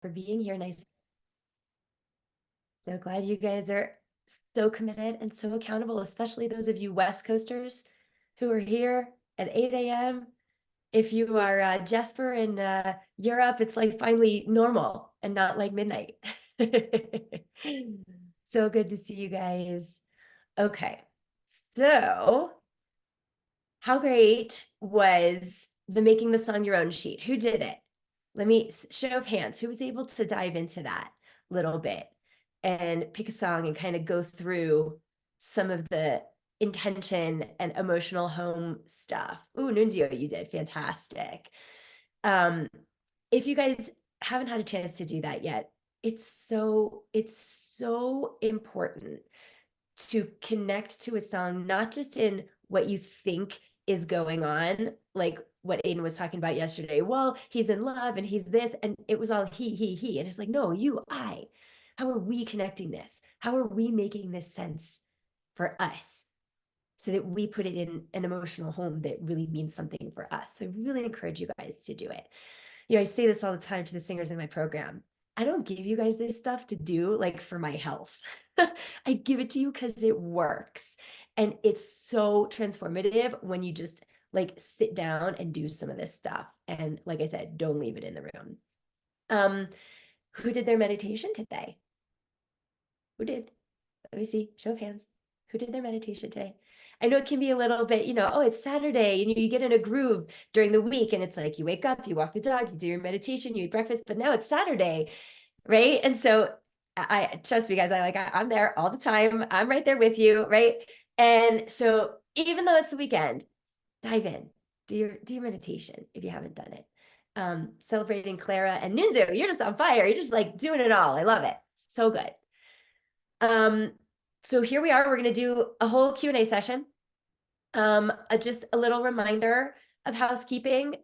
for being here. Nice. So glad you guys are so committed and so accountable, especially those of you West Coasters who are here at 8 a.m. If you are Jesper in Europe, it's like finally normal and not like midnight. So good to see you guys. Okay, so how great was the making the song your own sheet? Who did it? Let me show of hands. Who was able to dive into that a little bit and pick a song and kind of go through some of the intention and emotional home stuff? Ooh, Nunzio, you did fantastic. Um, if you guys haven't had a chance to do that yet, it's so important to connect to a song, not just in what you think is going on, like what Aiden was talking about yesterday. Well, he's in love and he's this, and it was all he. And it's like, no, you, I. How are we connecting this? How are we making this sense for us so that we put it in an emotional home that really means something for us? So I really encourage you guys to do it. I say this all the time to the singers in my program. I don't give you guys this stuff to do like for my health. I give it to you because it works. And it's so transformative when you just like sit down and do some of this stuff. And like I said, don't leave it in the room. Who did their meditation today? Who did? Let me see. Show of hands. Who did their meditation today? I know it can be a little bit, oh, it's Saturday and you get in a groove during the week and it's like you wake up, you walk the dog, you do your meditation, you eat breakfast, but now it's Saturday, right? And so I trust me, guys, I'm there all the time. I'm right there with you, right? And so even though it's the weekend, dive in, do your meditation if you haven't done it. Celebrating Clara and Ninzu, you're just on fire. You're just like doing it all. I love it. So good. So here we are, we're going to do a whole Q&A session. Just a little reminder of housekeeping.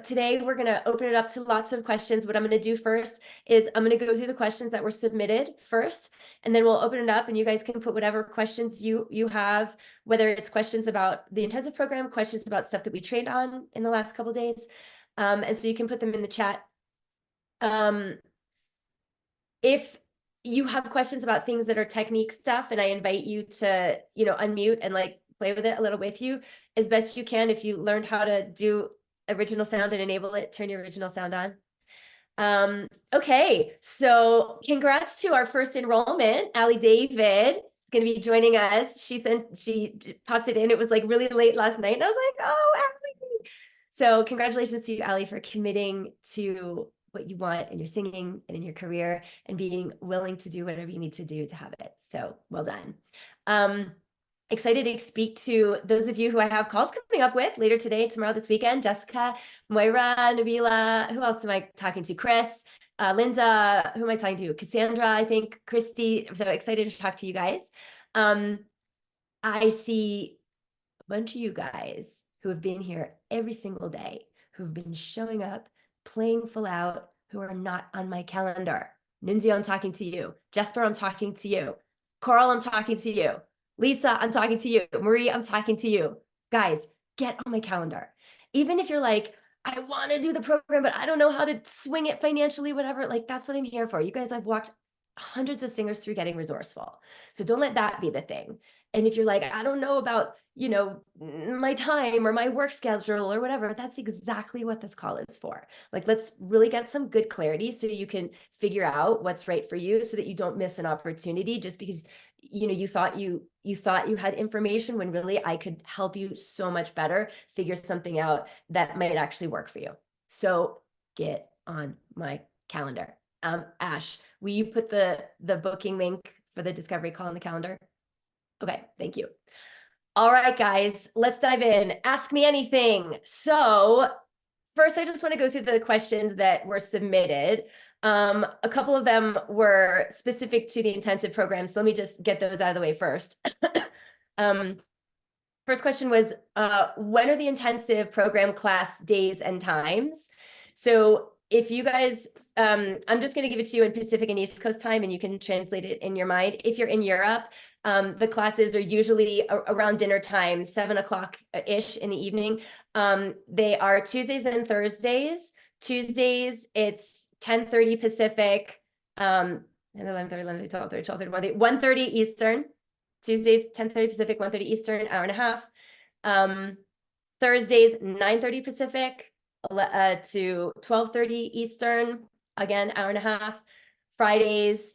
Today, we're going to open it up to lots of questions. What I'm going to do first is I'm going to go through the questions that were submitted first, and then we'll open it up and you guys can put whatever questions you have, whether it's questions about the intensive program, questions about stuff that we trained on in the last couple of days. And so you can put them in the chat. If you have questions about things that are technique stuff, and I invite you to, unmute and like play with it a little with you as best you can. If you learned how to do original sound and enable it, turn your original sound on. Okay, so congrats to our first enrollment. Allie David is going to be joining us. She popped it in. It was like really late last night, and I was like, oh, Allie. So congratulations to you, Allie, for committing to what you want in your singing and in your career and being willing to do whatever you need to do to have it. So well done. Excited to speak to those of you who I have calls coming up with later today, tomorrow, this weekend. Jessica, Moira, Nabila, who else am I talking to? Chris, Linda, who am I talking to? Cassandra, I think, Christy. So excited to talk to you guys. I see a bunch of you guys who have been here every single day, who've been showing up, playing full out, who are not on my calendar. Nunzio, I'm talking to you. Jesper, I'm talking to you. Coral, I'm talking to you. Lisa, I'm talking to you. Marie, I'm talking to you. Guys, get on my calendar. Even if you're like, I want to do the program, but I don't know how to swing it financially, whatever, like that's what I'm here for. You guys, I've walked hundreds of singers through getting resourceful. So don't let that be the thing. And if you're like, I don't know about, my time or my work schedule or whatever, that's exactly what this call is for. Like, let's really get some good clarity so you can figure out what's right for you so that you don't miss an opportunity just because, you thought you had information when really I could help you so much better figure something out that might actually work for you. So get on my calendar. Ash, will you put the booking link for the discovery call in the calendar? Okay, thank you. All right, guys, let's dive in. Ask me anything. So first, I just want to go through the questions that were submitted. A couple of them were specific to the intensive program, so let me just get those out of the way first. First question was, when are the intensive program class days and times? So if you guys, I'm just going to give it to you in Pacific and East Coast time, and you can translate it in your mind. If you're in Europe, the classes are usually around dinner time, 7 o'clock-ish in the evening. They are Tuesdays and Thursdays. Tuesdays, it's 10:30 Pacific, and 11:30, 11:30, 12:30, 12:30, 1:30 Eastern. Tuesdays, 10:30 Pacific, 1:30 Eastern, hour and a half. Thursdays, 9:30 Pacific to 12:30 Eastern, again, hour and a half. Fridays,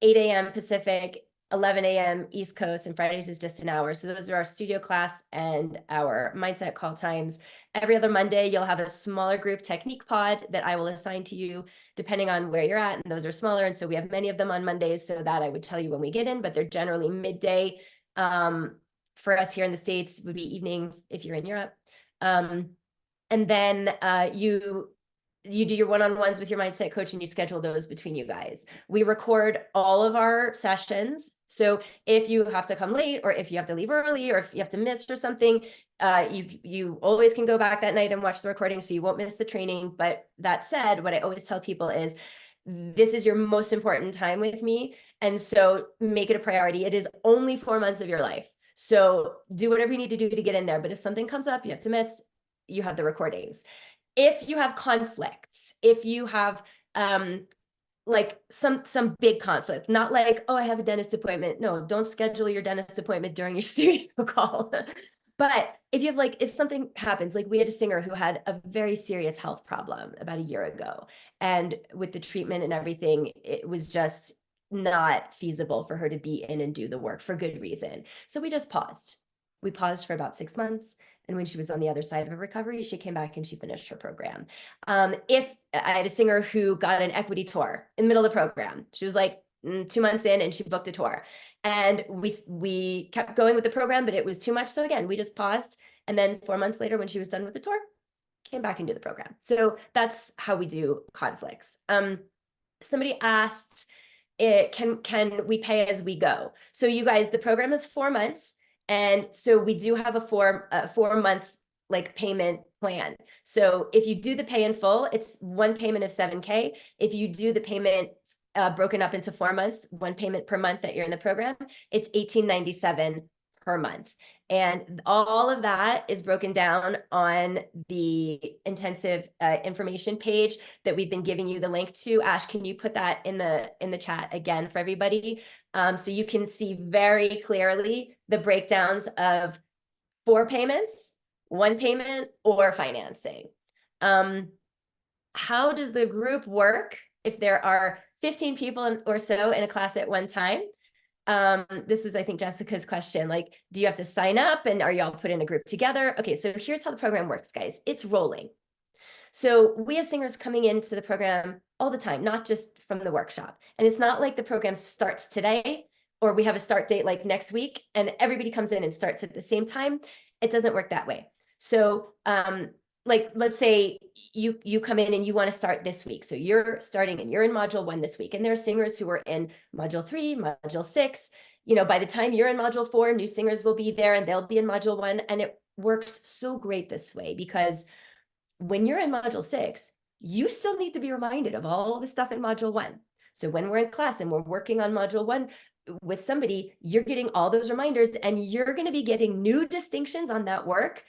8 a.m. Pacific, 11 a.m. East Coast, and Fridays is just an hour. So those are our studio class and our mindset call times. Every other Monday, you'll have a smaller group technique pod that I will assign to you depending on where you're at. And those are smaller. And so we have many of them on Mondays, so that I would tell you when we get in, but they're generally midday. For us here in the States, would be evening if you're in Europe. And then you do your one-on-ones with your mindset coach, and you schedule those between you guys. We record all of our sessions. So if you have to come late, or if you have to leave early, or if you have to miss or something, you always can go back that night and watch the recording, so you won't miss the training. But that said, what I always tell people is, this is your most important time with me. And so make it a priority. It is only 4 months of your life. So do whatever you need to do to get in there. But if something comes up, you have to miss, you have the recordings. If you have conflicts, if you have like some big conflict, not like, oh, I have a dentist appointment. No, don't schedule your dentist appointment during your studio call. But if you have like, if something happens, like we had a singer who had a very serious health problem about a year ago, and with the treatment and everything, it was just not feasible for her to be in and do the work for good reason. So we just paused. We paused for about 6 months. And when she was on the other side of her recovery, she came back and she finished her program. If I had a singer who got an equity tour in the middle of the program, she was like 2 months in and she booked a tour. And we kept going with the program, but it was too much. So again, we just paused. And then 4 months later, when she was done with the tour, came back and did the program. So that's how we do conflicts. Somebody asked, can we pay as we go? So you guys, the program is 4 months. And so we do have a 4-month like payment plan. So if you do the pay in full, it's one payment of $7K. If you do the payment broken up into 4 months, one payment per month that you're in the program, it's $18.97 per month. And all of that is broken down on the intensive information page that we've been giving you the link to. Ash, can you put that in the chat again for everybody? So you can see very clearly the breakdowns of 4 payments, 1 payment, or financing. How does the group work if there are 15 people or so in a class at one time? This was, I think, Jessica's question. Like, do you have to sign up, and are y'all put in a group together? Okay, so here's how the program works, guys. It's rolling. So we have singers coming into the program all the time, not just from the workshop. And it's not like the program starts today, or we have a start date like next week, and everybody comes in and starts at the same time. It doesn't work that way. So like, let's say you come in and you want to start this week. So you're starting and you're in module 1 this week, and there are singers who are in module 3, module 6. You know, by the time you're in module 4, new singers will be there and they'll be in module 1. And it works so great this way, because when you're in module 6, you still need to be reminded of all the stuff in module 1. So when we're in class and we're working on module 1 with somebody, you're getting all those reminders, and you're going to be getting new distinctions on that work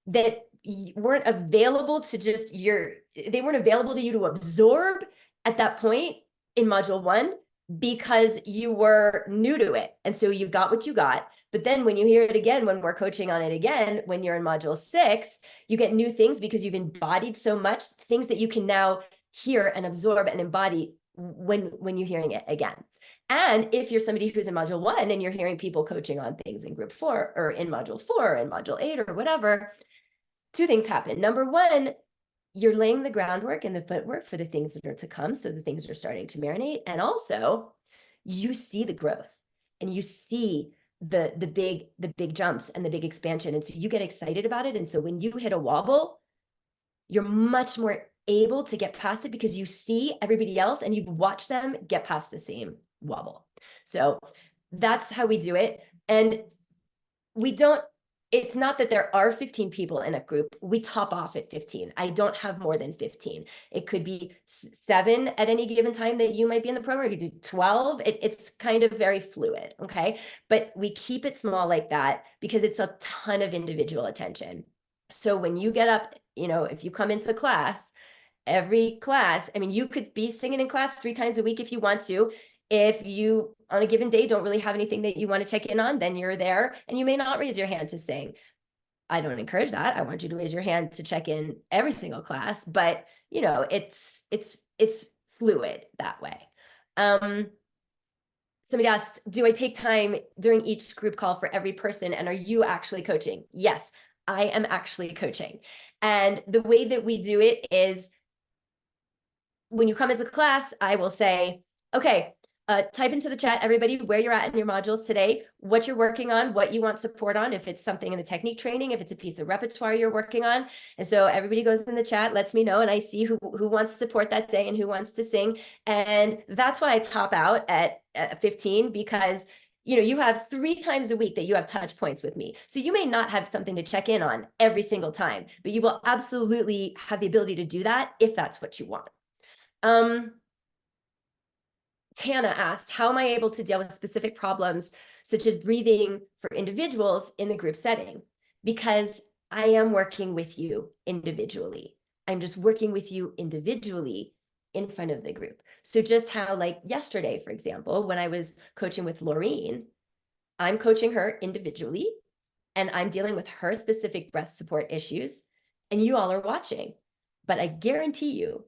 that weren't available to they weren't available to you to absorb at that point in module 1, because you were new to it. And so you got what you got. But then when you hear it again, when we're coaching on it again, when you're in module 6, you get new things, because you've embodied so much, things that you can now hear and absorb and embody when you're hearing it again. And if you're somebody who's in module 1 and you're hearing people coaching on things in group 4 or in module 4 and module 8 or whatever, 2 things happen. Number 1, you're laying the groundwork and the footwork for the things that are to come. So the things are starting to marinate. And also you see the growth, and you see the big jumps and the big expansion. And so you get excited about it. And so when you hit a wobble, you're much more able to get past it, because you see everybody else and you've watched them get past the same wobble. So that's how we do it. And it's not that there are 15 people in a group. We top off at 15. I don't have more than 15. It could be 7 at any given time that you might be in the program. You could do 12. It's kind of very fluid, okay? But we keep it small like that because it's a ton of individual attention. So when you get up, you know, if you come into class every class, I mean, you could be singing in class 3 times a week if you want to. If you on a given day don't really have anything that you want to check in on, then you're there and you may not raise your hand to sing. I don't encourage that. I want you to raise your hand to check in every single class, but you know, it's fluid that way. Somebody asked, do I take time during each group call for every person? And are you actually coaching? Yes, I am actually coaching. And the way that we do it is when you come into class, I will say, okay, type into the chat, everybody, where you're at in your modules today, what you're working on, what you want support on, if it's something in the technique training, if it's a piece of repertoire you're working on. And so everybody goes in the chat, lets me know, and I see who wants support that day and who wants to sing. And that's why I top out at 15, because you know, you have 3 times a week that you have touch points with me. So you may not have something to check in on every single time, but you will absolutely have the ability to do that if that's what you want. Tana asked, how am I able to deal with specific problems such as breathing for individuals in the group setting? Because I am working with you individually. I'm just working with you individually in front of the group. So just how, like yesterday, for example, when I was coaching with Laureen, I'm coaching her individually and I'm dealing with her specific breath support issues, and you all are watching. But I guarantee you,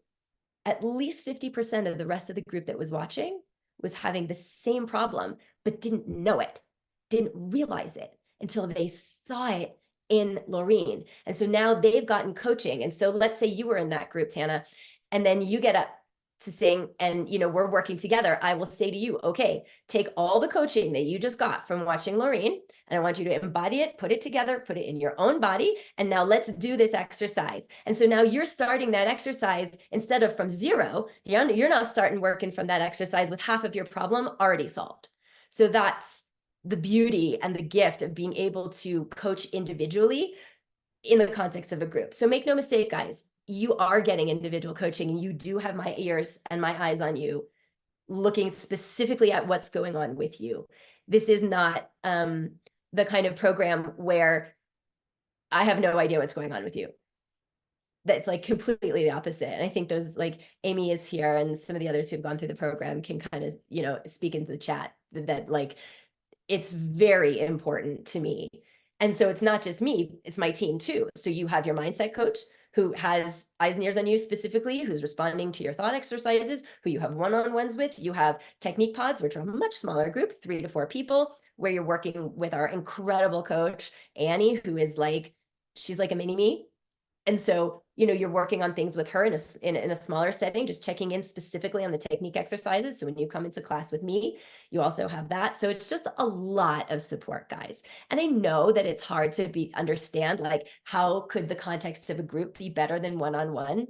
at least 50% of the rest of the group that was watching was having the same problem, but didn't know it, didn't realize it until they saw it in Laureen. And so now they've gotten coaching. And so let's say you were in that group, Tana, and then you get up to sing and you know we're working together. I will say to you, okay, take all the coaching that you just got from watching Laureen, and I want you to embody it, put it together, put it in your own body, and now let's do this exercise. And so now you're starting that exercise instead of from 0, you're now starting working from that exercise with half of your problem already solved. So that's the beauty and the gift of being able to coach individually in the context of a group. So make no mistake, guys, you are getting individual coaching and you do have my ears and my eyes on you, looking specifically at what's going on with you. This is not the kind of program where I have no idea what's going on with you. That's like completely the opposite. And I think those, like Amy is here and some of the others who've gone through the program can kind of, you know, speak into the chat that like, it's very important to me. And so it's not just me, it's my team too. So you have your mindset coach who has eyes and ears on you specifically, who's responding to your thought exercises, who you have one-on-ones with. You have technique pods, which are a much smaller group, 3 to 4 people, where you're working with our incredible coach, Annie, who is like, she's like a mini me. And so, you know, you're working on things with her in a smaller setting, just checking in specifically on the technique exercises. So when you come into class with me, you also have that. So it's just a lot of support, guys. And I know that it's hard to understand, like, how could the context of a group be better than one-on-one?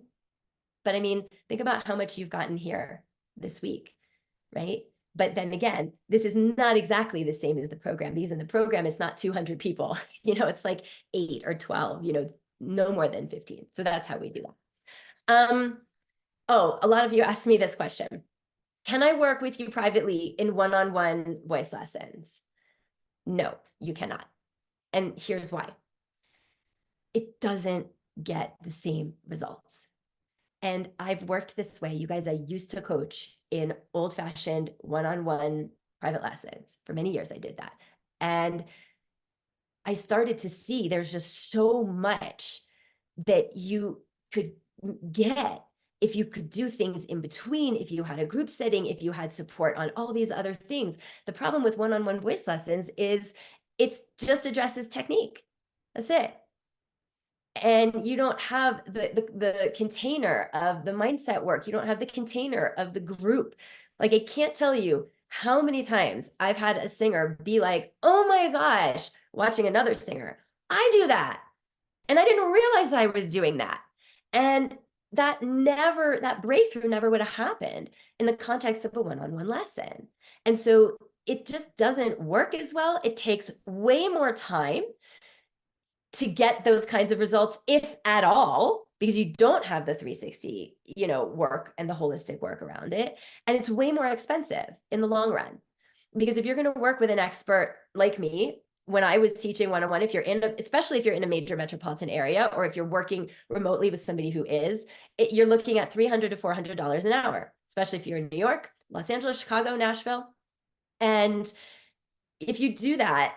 But I mean, think about how much you've gotten here this week, right? But then again, this is not exactly the same as the program, because in the program, it's not 200 people, you know, it's like 8 or 12, you know, no more than 15. So that's how we do that. Oh, a lot of you asked me this question. Can I work with you privately in one-on-one voice lessons? No, you cannot. And here's why. It doesn't get the same results. And I've worked this way. You guys, I used to coach in old-fashioned one-on-one private lessons. For many years, I did that. And I started to see there's just so much that you could get if you could do things in between, if you had a group setting, if you had support on all these other things. The problem with one-on-one voice lessons is it just addresses technique. That's it. And you don't have the container of the mindset work. You don't have the container of the group. Like, I can't tell you how many times I've had a singer be like, oh my gosh, watching another singer, I do that. And I didn't realize I was doing that. And that breakthrough never would have happened in the context of a one-on-one lesson. And so it just doesn't work as well. It takes way more time to get those kinds of results, if at all, because you don't have the 360, you know, work and the holistic work around it. And it's way more expensive in the long run. Because if you're going to work with an expert like me, when I was teaching one-on-one, if you're especially if you're in a major metropolitan area, or if you're working remotely with somebody who is, you're looking at $300 to $400 an hour, especially if you're in New York, Los Angeles, Chicago, Nashville. And if you do that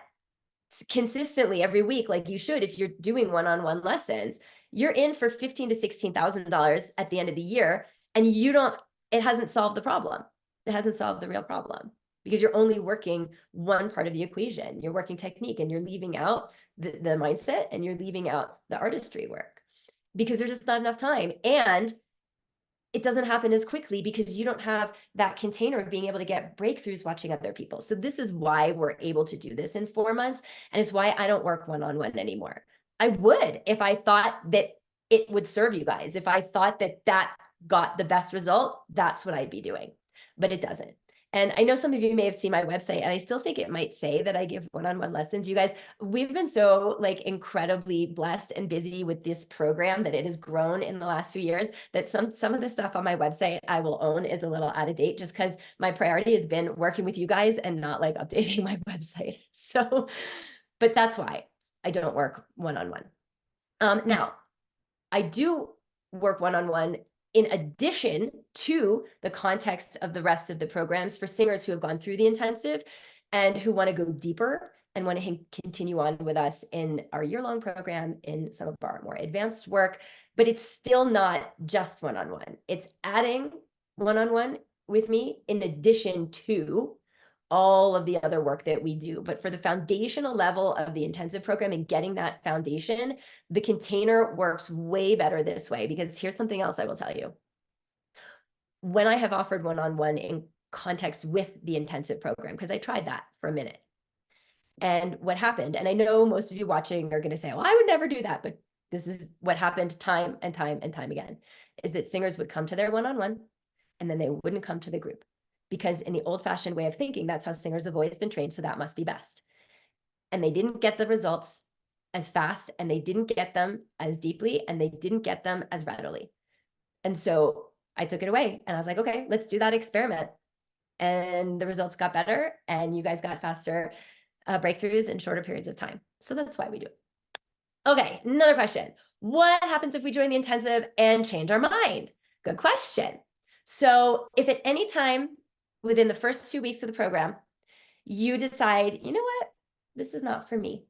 consistently every week, like you should, if you're doing one-on-one lessons, you're in for $15,000 to $16,000 at the end of the year. And it hasn't solved the problem. It hasn't solved the real problem, because you're only working one part of the equation. You're working technique, and you're leaving out the mindset, and you're leaving out the artistry work, because there's just not enough time. And it doesn't happen as quickly because you don't have that container of being able to get breakthroughs watching other people. So this is why we're able to do this in 4 months. And it's why I don't work one-on-one anymore. I would if I thought that it would serve you guys. If I thought that that got the best result, that's what I'd be doing. But it doesn't. And I know some of you may have seen my website, and I still think it might say that I give one-on-one lessons. You guys, we've been so like incredibly blessed and busy with this program that it has grown in the last few years, that some of the stuff on my website I will own is a little out of date, just because my priority has been working with you guys and not like updating my website. So, but that's why I don't work one-on-one. Now, I do work one-on-one in addition to the context of the rest of the programs for singers who have gone through the intensive and who want to go deeper and want to continue on with us in our year-long program, in some of our more advanced work. But it's still not just one-on-one. It's adding one-on-one with me in addition to all of the other work that we do. But for the foundational level of the intensive program and getting that foundation, the container works way better this way, because here's something else I will tell you. When I have offered one-on-one in context with the intensive program, because I tried that for a minute, and what happened, and I know most of you watching are going to say, well, I would never do that, but this is what happened time and time and time again, is that singers would come to their one-on-one and then they wouldn't come to the group. Because in the old-fashioned way of thinking, that's how singers have always been trained, so that must be best. And they didn't get the results as fast, and they didn't get them as deeply, and they didn't get them as readily. And so I took it away, and I was like, okay, let's do that experiment. And the results got better, and you guys got faster breakthroughs in shorter periods of time. So that's why we do it. Okay, another question. What happens if we join the intensive and change our mind? Good question. So if at any time within the first 2 weeks of the program, you decide, you know what, this is not for me,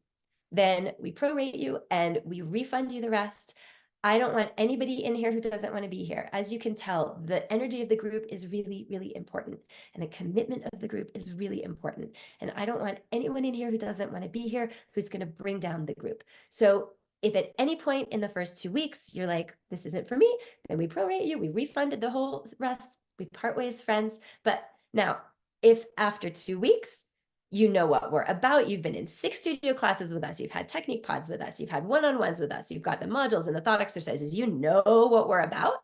then we prorate you and we refund you the rest. I don't want anybody in here who doesn't want to be here. As you can tell, the energy of the group is really, really important. And the commitment of the group is really important. And I don't want anyone in here who doesn't want to be here, who's going to bring down the group. So if at any point in the first 2 weeks, you're like, this isn't for me, then we prorate you, we refunded the whole rest, we part ways friends. But now, if after 2 weeks, you know what we're about, you've been in 6 studio classes with us, you've had technique pods with us, you've had one-on-ones with us, you've got the modules and the thought exercises, you know what we're about,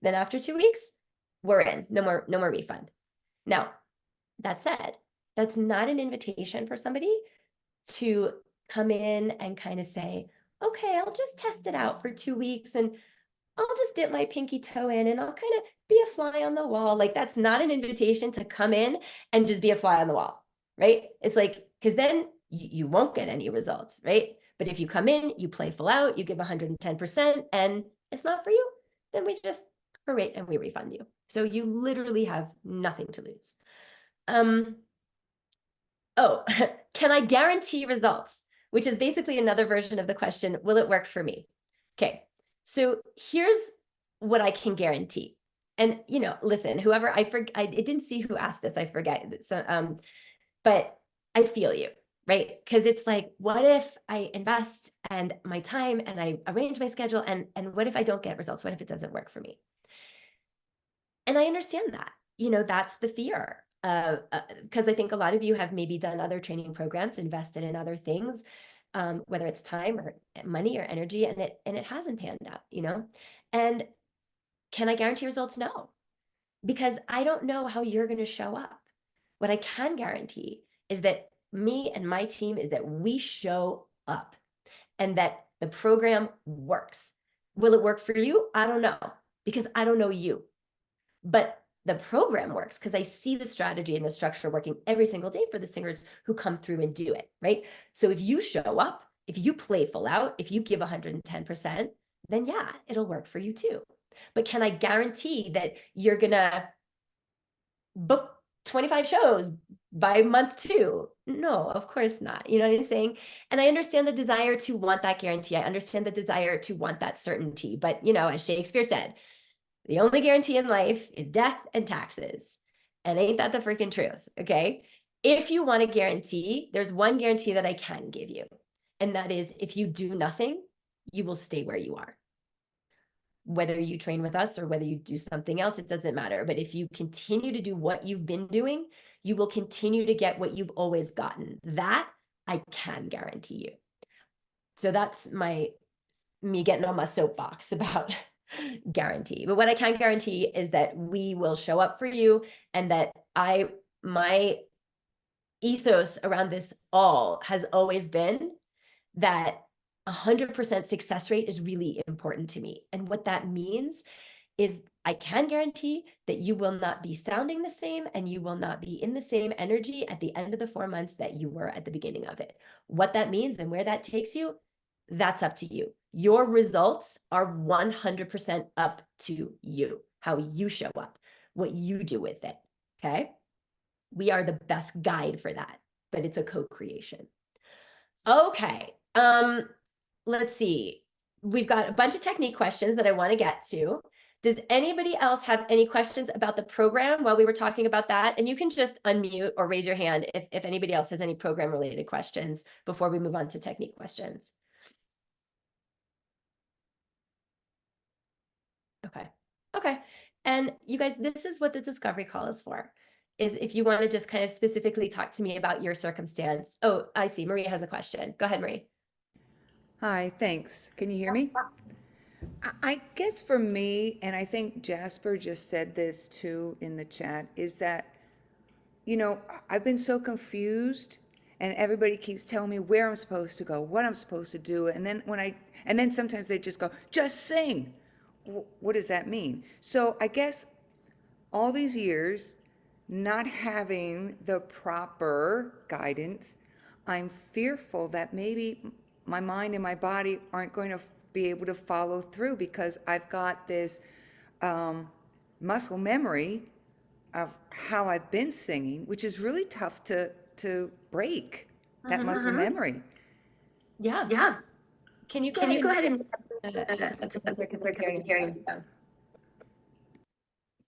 then after 2 weeks, we're in, no more refund. Now, that said, that's not an invitation for somebody to come in and kind of say, okay, I'll just test it out for 2 weeks and I'll just dip my pinky toe in and I'll kind of be a fly on the wall. Like, that's not an invitation to come in and just be a fly on the wall, right? It's like, because then you won't get any results, right? But if you come in, you play full out, you give 110%, and it's not for you, then we just prorate and we refund you. So you literally have nothing to lose. Oh, can I guarantee results? Which is basically another version of the question, will it work for me? Okay, so here's what I can guarantee. And, you know, listen, whoever, I didn't see who asked this, I forget. So, but I feel you, right? Because it's like, what if I invest and my time and I arrange my schedule, and what if I don't get results? What if it doesn't work for me? And I understand that, you know, that's the fear. Because I think a lot of you have maybe done other training programs, invested in other things, whether it's time or money or energy, and it hasn't panned out, you know? And can I guarantee results? No, because I don't know how you're going to show up. What I can guarantee is that me and my team is that we show up and that the program works. Will it work for you? I don't know, because I don't know you. But the program works because I see the strategy and the structure working every single day for the singers who come through and do it, right? So if you show up, if you play full out, if you give 110%, then yeah, it'll work for you too. But can I guarantee that you're gonna book 25 shows by month 2? No, of course not. You know what I'm saying? And I understand the desire to want that guarantee. I understand the desire to want that certainty. But, you know, as Shakespeare said, the only guarantee in life is death and taxes. And ain't that the freaking truth? Okay. If you want a guarantee, there's one guarantee that I can give you. And that is if you do nothing, you will stay where you are. Whether you train with us or whether you do something else, it doesn't matter. But if you continue to do what you've been doing, you will continue to get what you've always gotten. That I can guarantee you. So that's me getting on my soapbox about guarantee. But what I can guarantee is that we will show up for you, and that my ethos around this all has always been that 100% success rate is really important to me. And what that means is I can guarantee that you will not be sounding the same and you will not be in the same energy at the end of the 4 months that you were at the beginning of it. What that means and where that takes you, that's up to you. Your results are 100% up to you, how you show up, what you do with it. Okay. We are the best guide for that, but it's a co-creation. Okay. Let's see. We've got a bunch of technique questions that I want to get to. Does anybody else have any questions about the program while we were talking about that? And you can just unmute or raise your hand if anybody else has any program related questions before we move on to technique questions. Okay. Okay. And you guys, this is what the discovery call is for, is if you want to just kind of specifically talk to me about your circumstance. Oh, I see. Maria has a question. Go ahead, Marie. Hi, thanks. Can you hear me? I guess for me, and I think Jasper just said this too in the chat, is that, I've been so confused and everybody keeps telling me where I'm supposed to go, what I'm supposed to do. And then sometimes they just go, just sing. What does that mean? So I guess all these years, not having the proper guidance, I'm fearful that maybe my mind and my body aren't going to be able to follow through because I've got this muscle memory of how I've been singing, which is really tough to break that muscle memory. Yeah. Yeah. Can you go Can ahead you go and ahead and because I'm hearing you.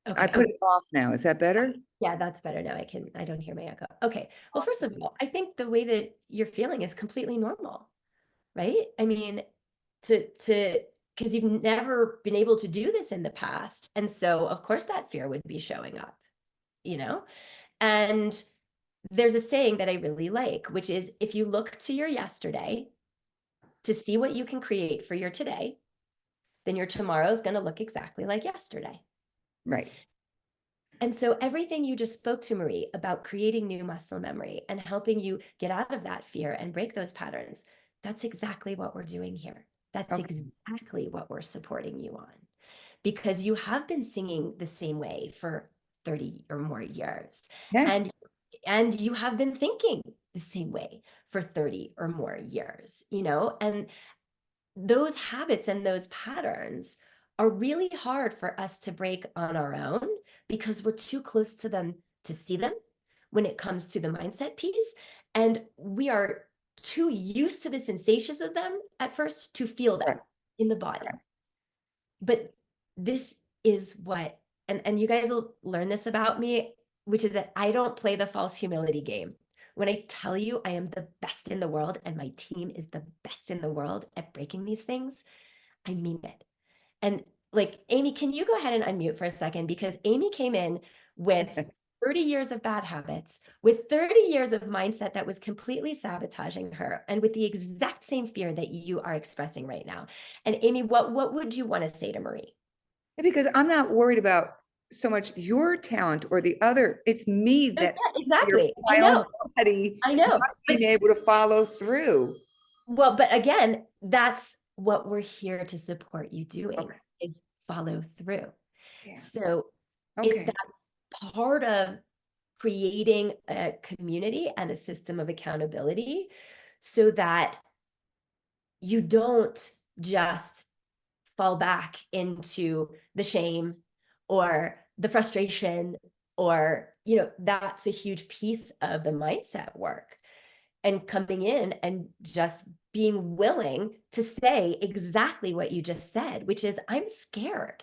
I Okay. put it off now. Is that better? Yeah, that's better now. I don't hear my echo. Okay. Well, first of all, I think the way that you're feeling is completely normal, right? I mean, because you've never been able to do this in the past. And so of course that fear would be showing up, you know? And there's a saying that I really like, which is if you look to your yesterday to see what you can create for your today, then your tomorrow is going to look exactly like yesterday. Right. And so everything you just spoke to, Marie, about creating new muscle memory and helping you get out of that fear and break those patterns, that's exactly what we're doing here. That's Okay. exactly what we're supporting you on. Because you have been singing the same way for 30 or more years. Yeah. And you have been thinking the same way for 30 or more years, you know? And those habits and those patterns are really hard for us to break on our own because we're too close to them to see them when it comes to the mindset piece. And we are too used to the sensations of them at first to feel them in the body. But this is what, and you guys will learn this about me, which is that I don't play the false humility game. When I tell you I am the best in the world and my team is the best in the world at breaking these things, I mean it. And like, Amy, can you go ahead and unmute for a second? Because Amy came in with 30 years of bad habits, with 30 years of mindset that was completely sabotaging her, and with the exact same fear that you are expressing right now. And Amy, what would you want to say to Marie? Because I'm not worried about so much your talent or the other. It's me that Yeah, exactly. my own body I know. not being able to follow through. Well, but again, that's what we're here to support you doing is follow through. Yeah. So Okay. That's part of creating a community and a system of accountability so that you don't just fall back into the shame or the frustration, or that's a huge piece of the mindset work, and coming in and just being willing to say exactly what you just said, which is, I'm scared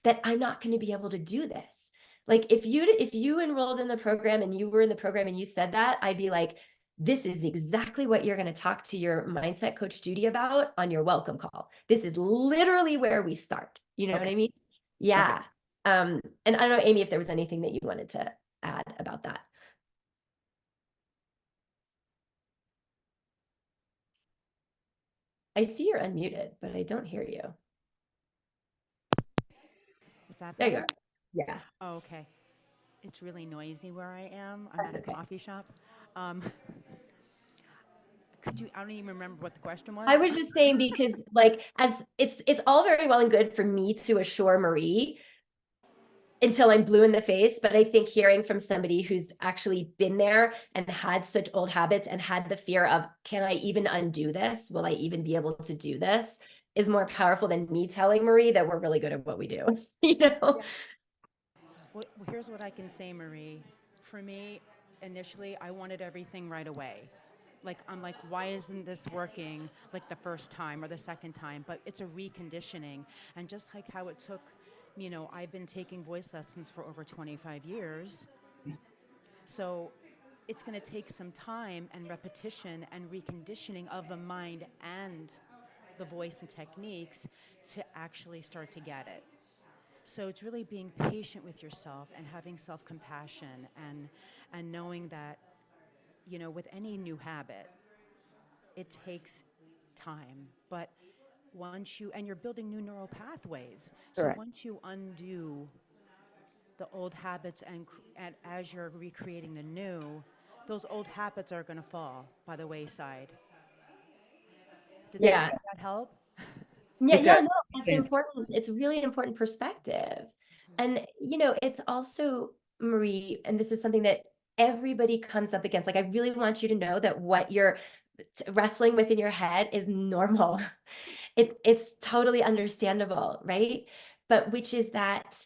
that I'm not going to be able to do this. Like if you enrolled in the program and you were in the program and you said that, I'd be like, this is exactly what you're going to talk to your mindset coach Judy about on your welcome call. This is literally where we start. You know what Okay. I mean? Okay. Yeah. And I don't know, Amy, if there was anything that you wanted to add about that. I see you're unmuted, but I don't hear you. Is that There you better? are. Yeah, Oh, okay. It's really noisy where I am. I'm that's at a okay. coffee shop. Um, could you? I don't even remember what the question was. I was just saying, because like, as it's all very well and good for me to assure Marie until I'm blue in the face, but I think hearing from somebody who's actually been there and had such old habits and had the fear of, can I even undo this? Will I even be able to do this? Is more powerful than me telling Marie that we're really good at what we do. you know? Well, here's what I can say, Marie. For me, initially, I wanted everything right away. Like, I'm like, why isn't this working like the first time or the second time? But it's a reconditioning. And just like how it took, I've been taking voice lessons for over 25 years. So it's going to take some time and repetition and reconditioning of the mind and the voice and techniques to actually start to get it. So it's really being patient with yourself and having self-compassion and knowing that, with any new habit, it takes time. But once you're building new neural pathways. So Correct. once you undo the old habits and as you're recreating the new, those old habits are going to fall by the wayside. Did that Yeah. Makes sense. did that help? Yeah, It does yeah, no, make it's sense. important. It's really important perspective. And, it's also, Marie, and this is something that everybody comes up against. Like, I really want you to know that what you're wrestling with in your head is normal. It's totally understandable, right? But which is that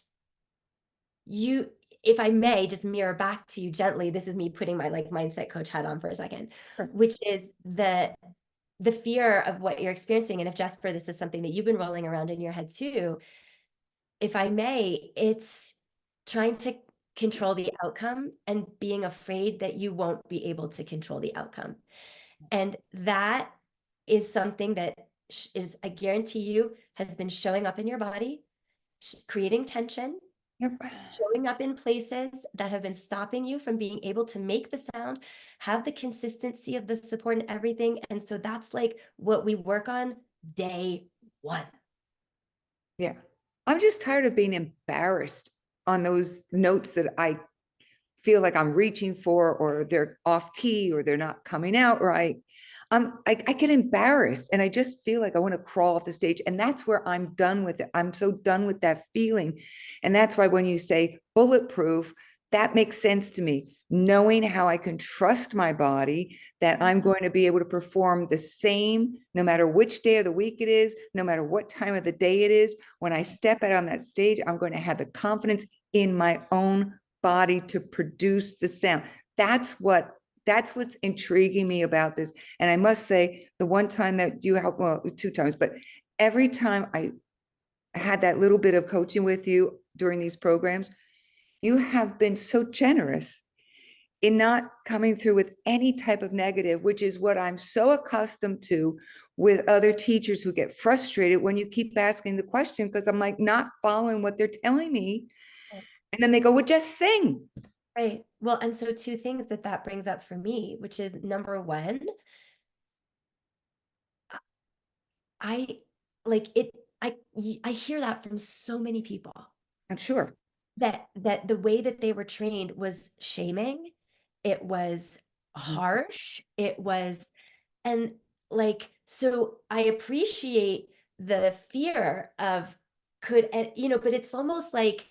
you, if I may just mirror back to you gently, this is me putting my like mindset coach hat on for a second, Sure. which is the fear of what you're experiencing. And if Jasper, this is something that you've been rolling around in your head too, if I may, it's trying to control the outcome and being afraid that you won't be able to control the outcome. And that is something that is, I guarantee you, has been showing up in your body, creating tension, Yep. showing up in places that have been stopping you from being able to make the sound, have the consistency of the support and everything. And so that's like what we work on day one. Yeah. I'm just tired of being embarrassed on those notes that I feel like I'm reaching for, or they're off key, or they're not coming out right. I get embarrassed and I just feel like I want to crawl off the stage. And that's where I'm done with it. I'm so done with that feeling. And that's why when you say bulletproof, that makes sense to me. Knowing how I can trust my body, that I'm going to be able to perform the same no matter which day of the week it is, no matter what time of the day it is. When I step out on that stage, I'm going to have the confidence in my own body to produce the sound. That's what's intriguing me about this. And I must say, the one time that you helped, well, two times, but every time I had that little bit of coaching with you during these programs, you have been so generous in not coming through with any type of negative, which is what I'm so accustomed to with other teachers who get frustrated when you keep asking the question, because I'm like not following what they're telling me. And then they go, well, just sing. Right. Well, and so two things that brings up for me, which is number one, I like it. I hear that from so many people, I'm sure. that the way that they were trained was shaming. It was Mhm. harsh. It was, and like, so I appreciate the fear of, could, and but it's almost like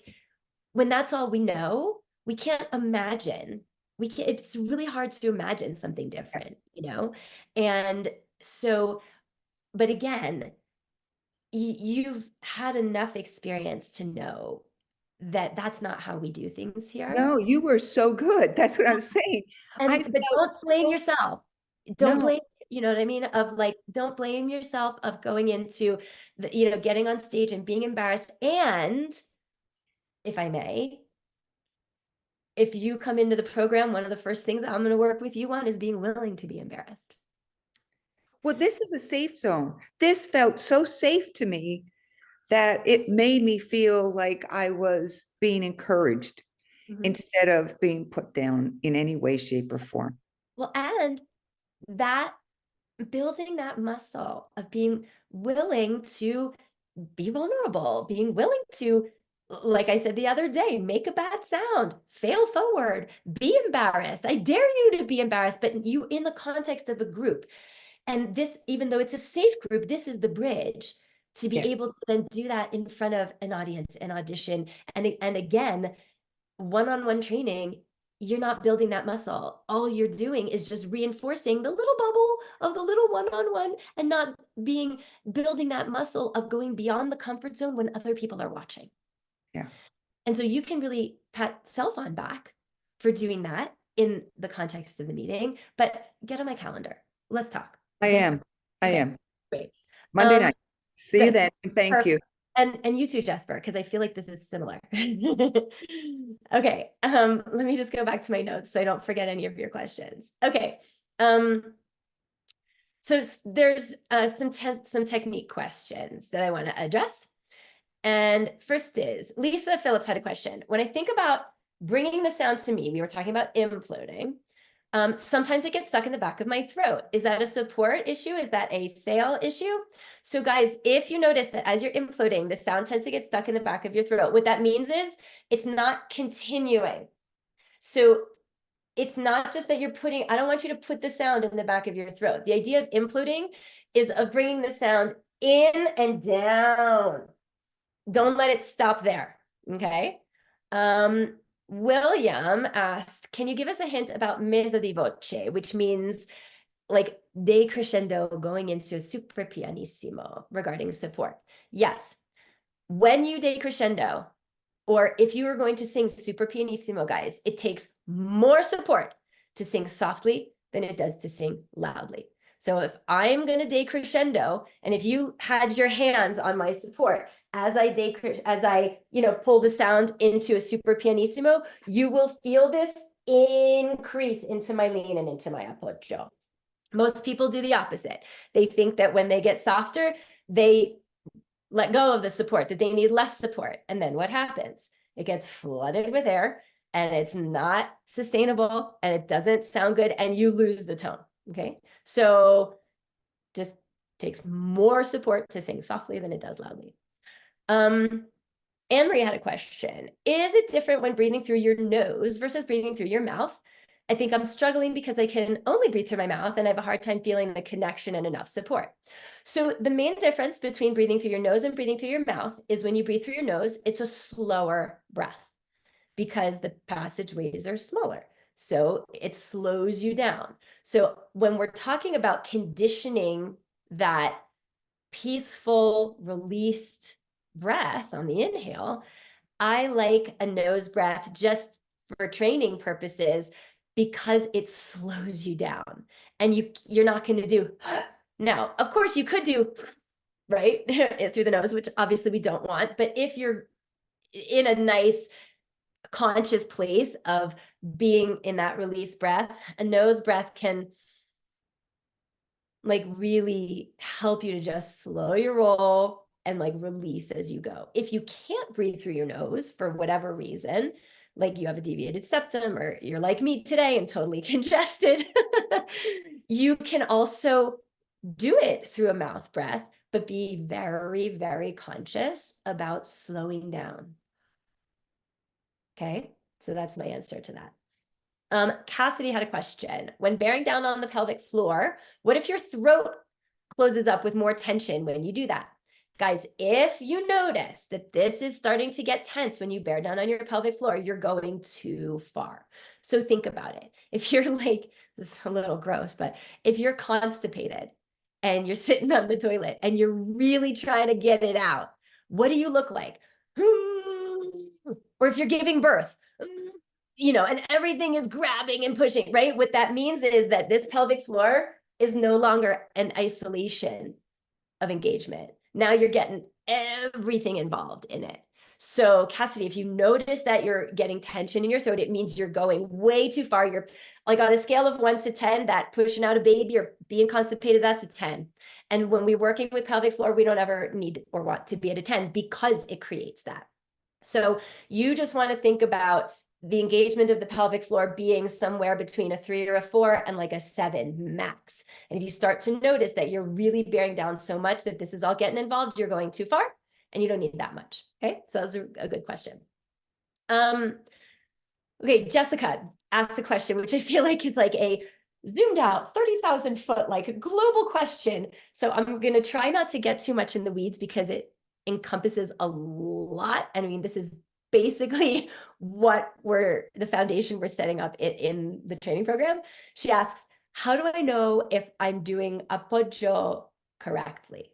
when that's all we know, we can't imagine. It's really hard to imagine something different, you know? And so, but again, you've had enough experience to know that that's not how we do things here. No, you were so good. That's what I was saying. I But felt don't blame so, yourself. Don't no, blame, you know what I mean? Of like, don't blame yourself of going into the, you know, getting on stage and being embarrassed. And if I may, if you come into the program, one of the first things I'm going to work with you on is being willing to be embarrassed. well, this is a safe zone. This felt so safe to me that it made me feel like I was being encouraged instead of being put down in any way, shape, or form. Well, and that building that muscle of being willing to be vulnerable, being willing to, like I said the other day, make a bad sound, fail forward, be embarrassed. I dare you to be embarrassed, but you in the context of a group. And this, even though it's a safe group, this is the bridge to be Yeah. able to then do that in front of an audience, an audition. And again, one-on-one training, you're not building that muscle. All you're doing is just reinforcing the little bubble of the little one-on-one and not building that muscle of going beyond the comfort zone when other people are watching. Yeah. And so you can really pat self on back for doing that in the context of the meeting, but get on my calendar. Let's talk. I Okay? am. I Okay, am. great. Monday night. See you Good. then. And thank you. And you too, Jasper, because I feel like this is similar. Okay, let me just go back to my notes so I don't forget any of your questions. Okay, so there's some technique questions that I want to address. And first is, Lisa Phillips had a question. When I think about bringing the sound to me, we were talking about imploding. Sometimes it gets stuck in the back of my throat. Is that a support issue? Is that a sale issue? So guys, if you notice that as you're imploding, the sound tends to get stuck in the back of your throat, what that means is it's not continuing. So it's not just that you're putting, I don't want you to put the sound in the back of your throat. The idea of imploding is of bringing the sound in and down. Don't let it stop there, okay? William asked, can you give us a hint about mezzo di voce, which means like decrescendo going into super pianissimo regarding support? Yes. When you decrescendo, or if you are going to sing super pianissimo, guys, it takes more support to sing softly than it does to sing loudly. So if I'm going to decrescendo, and if you had your hands on my support as I pull the sound into a super pianissimo, you will feel this increase into my lean and into my appoggio. Most people do the opposite. They think that when they get softer, they let go of the support, that they need less support. And then what happens? It gets flooded with air and it's not sustainable and it doesn't sound good and you lose the tone. Okay. So just takes more support to sing softly than it does loudly. Anne-Marie had a question. Is it different when breathing through your nose versus breathing through your mouth? I think I'm struggling because I can only breathe through my mouth and I have a hard time feeling the connection and enough support. So the main difference between breathing through your nose and breathing through your mouth is when you breathe through your nose, it's a slower breath because the passageways are smaller. So it slows you down. So when we're talking about conditioning that peaceful, released breath on the inhale, I like a nose breath just for training purposes because it slows you down and you're not going to do now. Of course you could do right through the nose, which obviously we don't want, but if you're in a nice conscious place of being in that release breath, a nose breath can like really help you to just slow your roll and like release as you go. If you can't breathe through your nose for whatever reason, like you have a deviated septum or you're like me today and totally congested, you can also do it through a mouth breath, but be very, very conscious about slowing down. Okay, so that's my answer to that. Cassidy had a question. When bearing down on the pelvic floor, what if your throat closes up with more tension when you do that? Guys, if you notice that this is starting to get tense when you bear down on your pelvic floor, you're going too far. So think about it. If you're like, this is a little gross, but if you're constipated and you're sitting on the toilet and you're really trying to get it out, what do you look like? Or if you're giving birth, you know, and everything is grabbing and pushing, right? What that means is that this pelvic floor is no longer an isolation of engagement. Now you're getting everything involved in it. So Cassidy, if you notice that you're getting tension in your throat, it means you're going way too far. You're like on a scale of 1 to 10, that pushing out a baby or being constipated, that's a 10. And when we're working with pelvic floor, we don't ever need or want to be at a 10 because it creates that. So you just want to think about the engagement of the pelvic floor being somewhere between a 3 or a 4 and like a 7 max. And if you start to notice that you're really bearing down so much that this is all getting involved, you're going too far and you don't need that much. Okay, so that's a good question. Okay, Jessica asked a question, which I feel like is like a zoomed out 30,000 foot, like global question. So I'm going to try not to get too much in the weeds because it encompasses a lot. And I mean, this is basically what the foundation we're setting up in the training program. She asks, how do I know if I'm doing appoggio correctly?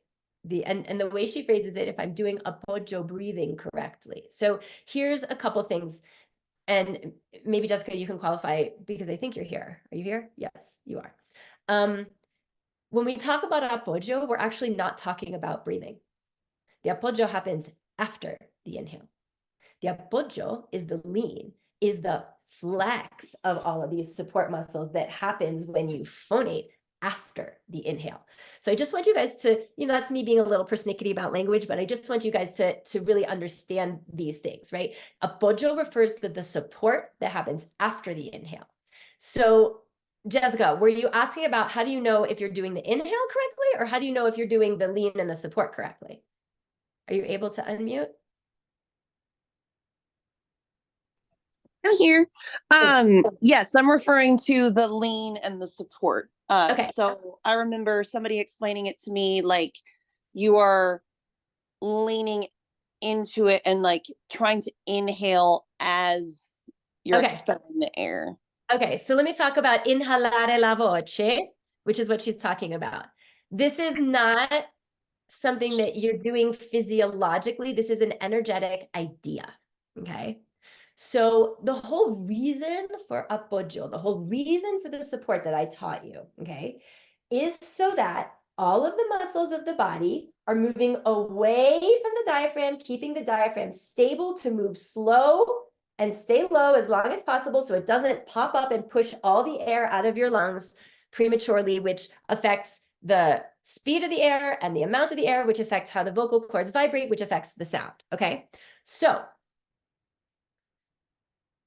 And the way she phrases it, if I'm doing appoggio breathing correctly. So here's a couple things. And maybe Jessica, you can qualify because I think you're here. Are you here? Yes, you are. When we talk about appoggio, we're actually not talking about breathing. The appoggio happens after the inhale. The appoggio is the lean, is the flex of all of these support muscles that happens when you phonate after the inhale. So I just want you guys to, you know, that's me being a little persnickety about language, but I just want you guys to really understand these things, right? Appoggio refers to the support that happens after the inhale. So Jessica, were you asking about how do you know if you're doing the inhale correctly, or how do you know if you're doing the lean and the support correctly? Are you able to unmute? I'm here. Yes, I'm referring to the lean and the support. Okay. So I remember somebody explaining it to me like you are leaning into it and like trying to inhale as you're expelling the air. Okay, so let me talk about inhalare la voce, which is what she's talking about. This is not something that you're doing physiologically. This is an energetic idea, okay? So the whole reason for appoggio, the whole reason for the support that I taught you, okay, is so that all of the muscles of the body are moving away from the diaphragm, keeping the diaphragm stable to move slow and stay low as long as possible so it doesn't pop up and push all the air out of your lungs prematurely, which affects the speed of the air and the amount of the air, which affects how the vocal cords vibrate, which affects the sound, okay? So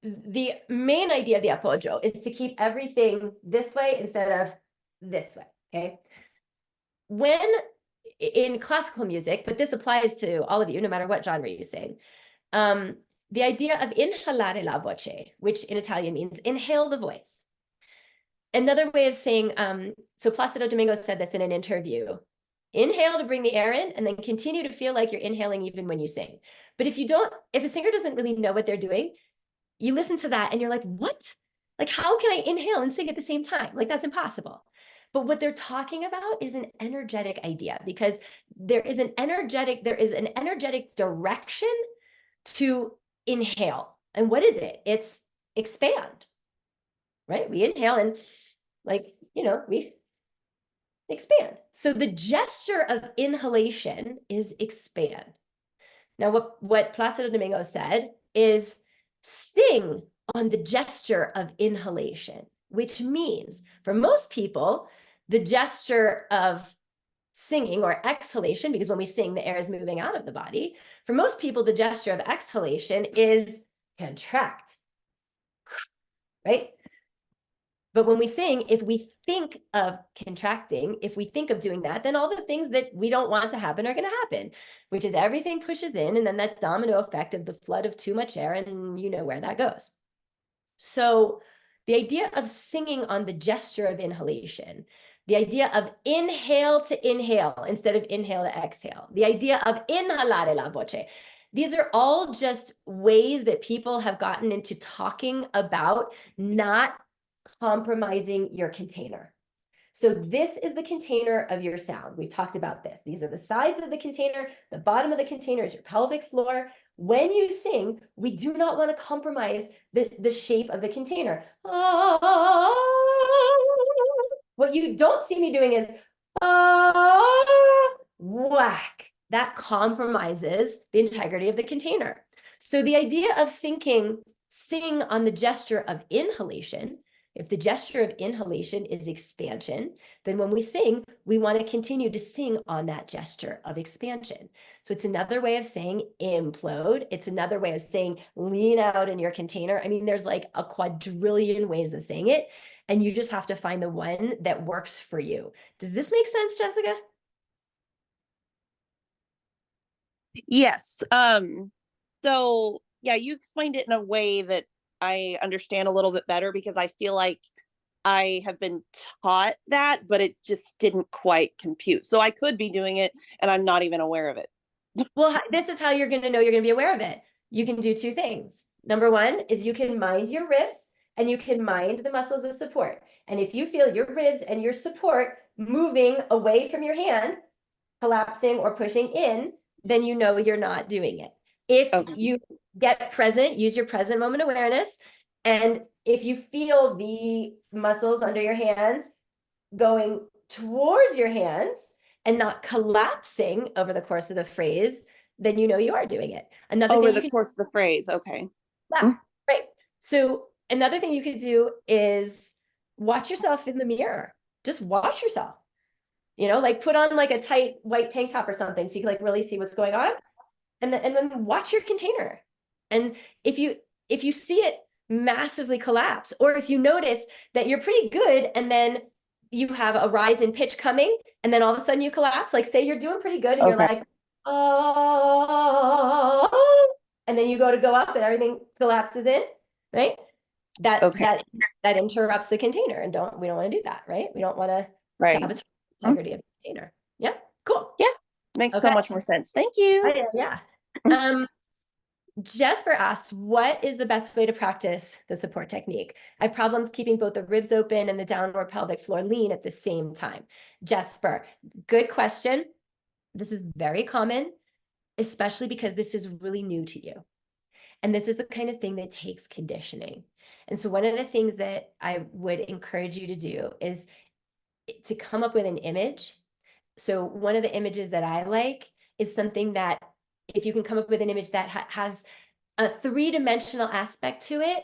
the main idea of the appoggio is to keep everything this way instead of this way, okay? When in classical music, but this applies to all of you, no matter what genre you sing, the idea of inhalare la voce, which in Italian means inhale the voice. Another way of saying, so Placido Domingo said this in an interview, inhale to bring the air in and then continue to feel like you're inhaling even when you sing. But if a singer doesn't really know what they're doing, you listen to that and you're like, what? Like, how can I inhale and sing at the same time? Like, that's impossible. But what they're talking about is an energetic idea, because there is an energetic direction to inhale. And what is it? It's expand, right? We inhale and we expand. So the gesture of inhalation is expand. Now, what Placido Domingo said is sing on the gesture of inhalation, which means for most people, the gesture of singing or exhalation, because when we sing, the air is moving out of the body. For most people, the gesture of exhalation is contract, right? But when we sing, if we think of contracting, if we think of doing that, then all the things that we don't want to happen are going to happen, which is everything pushes in, and then that domino effect of the flood of too much air, and you know where that goes. So the idea of singing on the gesture of inhalation The idea of inhale to inhale instead of inhale to exhale. The idea of inhalare la voce. These are all just ways that people have gotten into talking about not compromising your container. So this is the container of your sound. We've talked about this. These are the sides of the container. The bottom of the container is your pelvic floor. When you sing, we do not want to compromise the shape of the container. What you don't see me doing is whack. That compromises the integrity of the container. So the idea of thinking, sing on the gesture of inhalation. If the gesture of inhalation is expansion, then when we sing, we want to continue to sing on that gesture of expansion. So it's another way of saying implode. It's another way of saying lean out in your container. I mean, there's like a quadrillion ways of saying it, and you just have to find the one that works for you. Does this make sense, Jessica? Yes. So yeah, you explained it in a way that I understand a little bit better, because I feel like I have been taught that, but it just didn't quite compute. So I could be doing it and I'm not even aware of it. Well, this is how you're going to know you're going to be aware of it. You can do two things. Number one is you can mind your ribs and you can mind the muscles of support. And if you feel your ribs and your support moving away from your hand, collapsing or pushing in, then you know you're not doing it. If you get present, use your present moment awareness. And if you feel the muscles under your hands going towards your hands and not collapsing over the course of the phrase, then you know you are doing it. Another Over thing the course of the phrase. Okay. yeah, right. So another thing you could do is watch yourself in the mirror. Just watch yourself. You know, like put on like a tight white tank top or something so you can like really see what's going on. And then watch your container. And if you see it massively collapse, or if you notice that you're pretty good and then you have a rise in pitch coming and then all of a sudden you collapse, like say you're doing pretty good and you're like, oh, and then you go up and everything collapses in, right? That interrupts the container, and we don't want to do that, right? We don't want to sabotage the integrity of the container. Yeah, cool. Yeah, makes so much more sense. Thank you. Yeah. Jesper asked, what is the best way to practice the support technique? I have problems keeping both the ribs open and the downward pelvic floor lean at the same time. Jesper, good question. This is very common, especially because this is really new to you. And this is the kind of thing that takes conditioning. And so one of the things that I would encourage you to do is to come up with an image. So one of the images that I like is something that if you can come up with an image that has a three-dimensional aspect to it,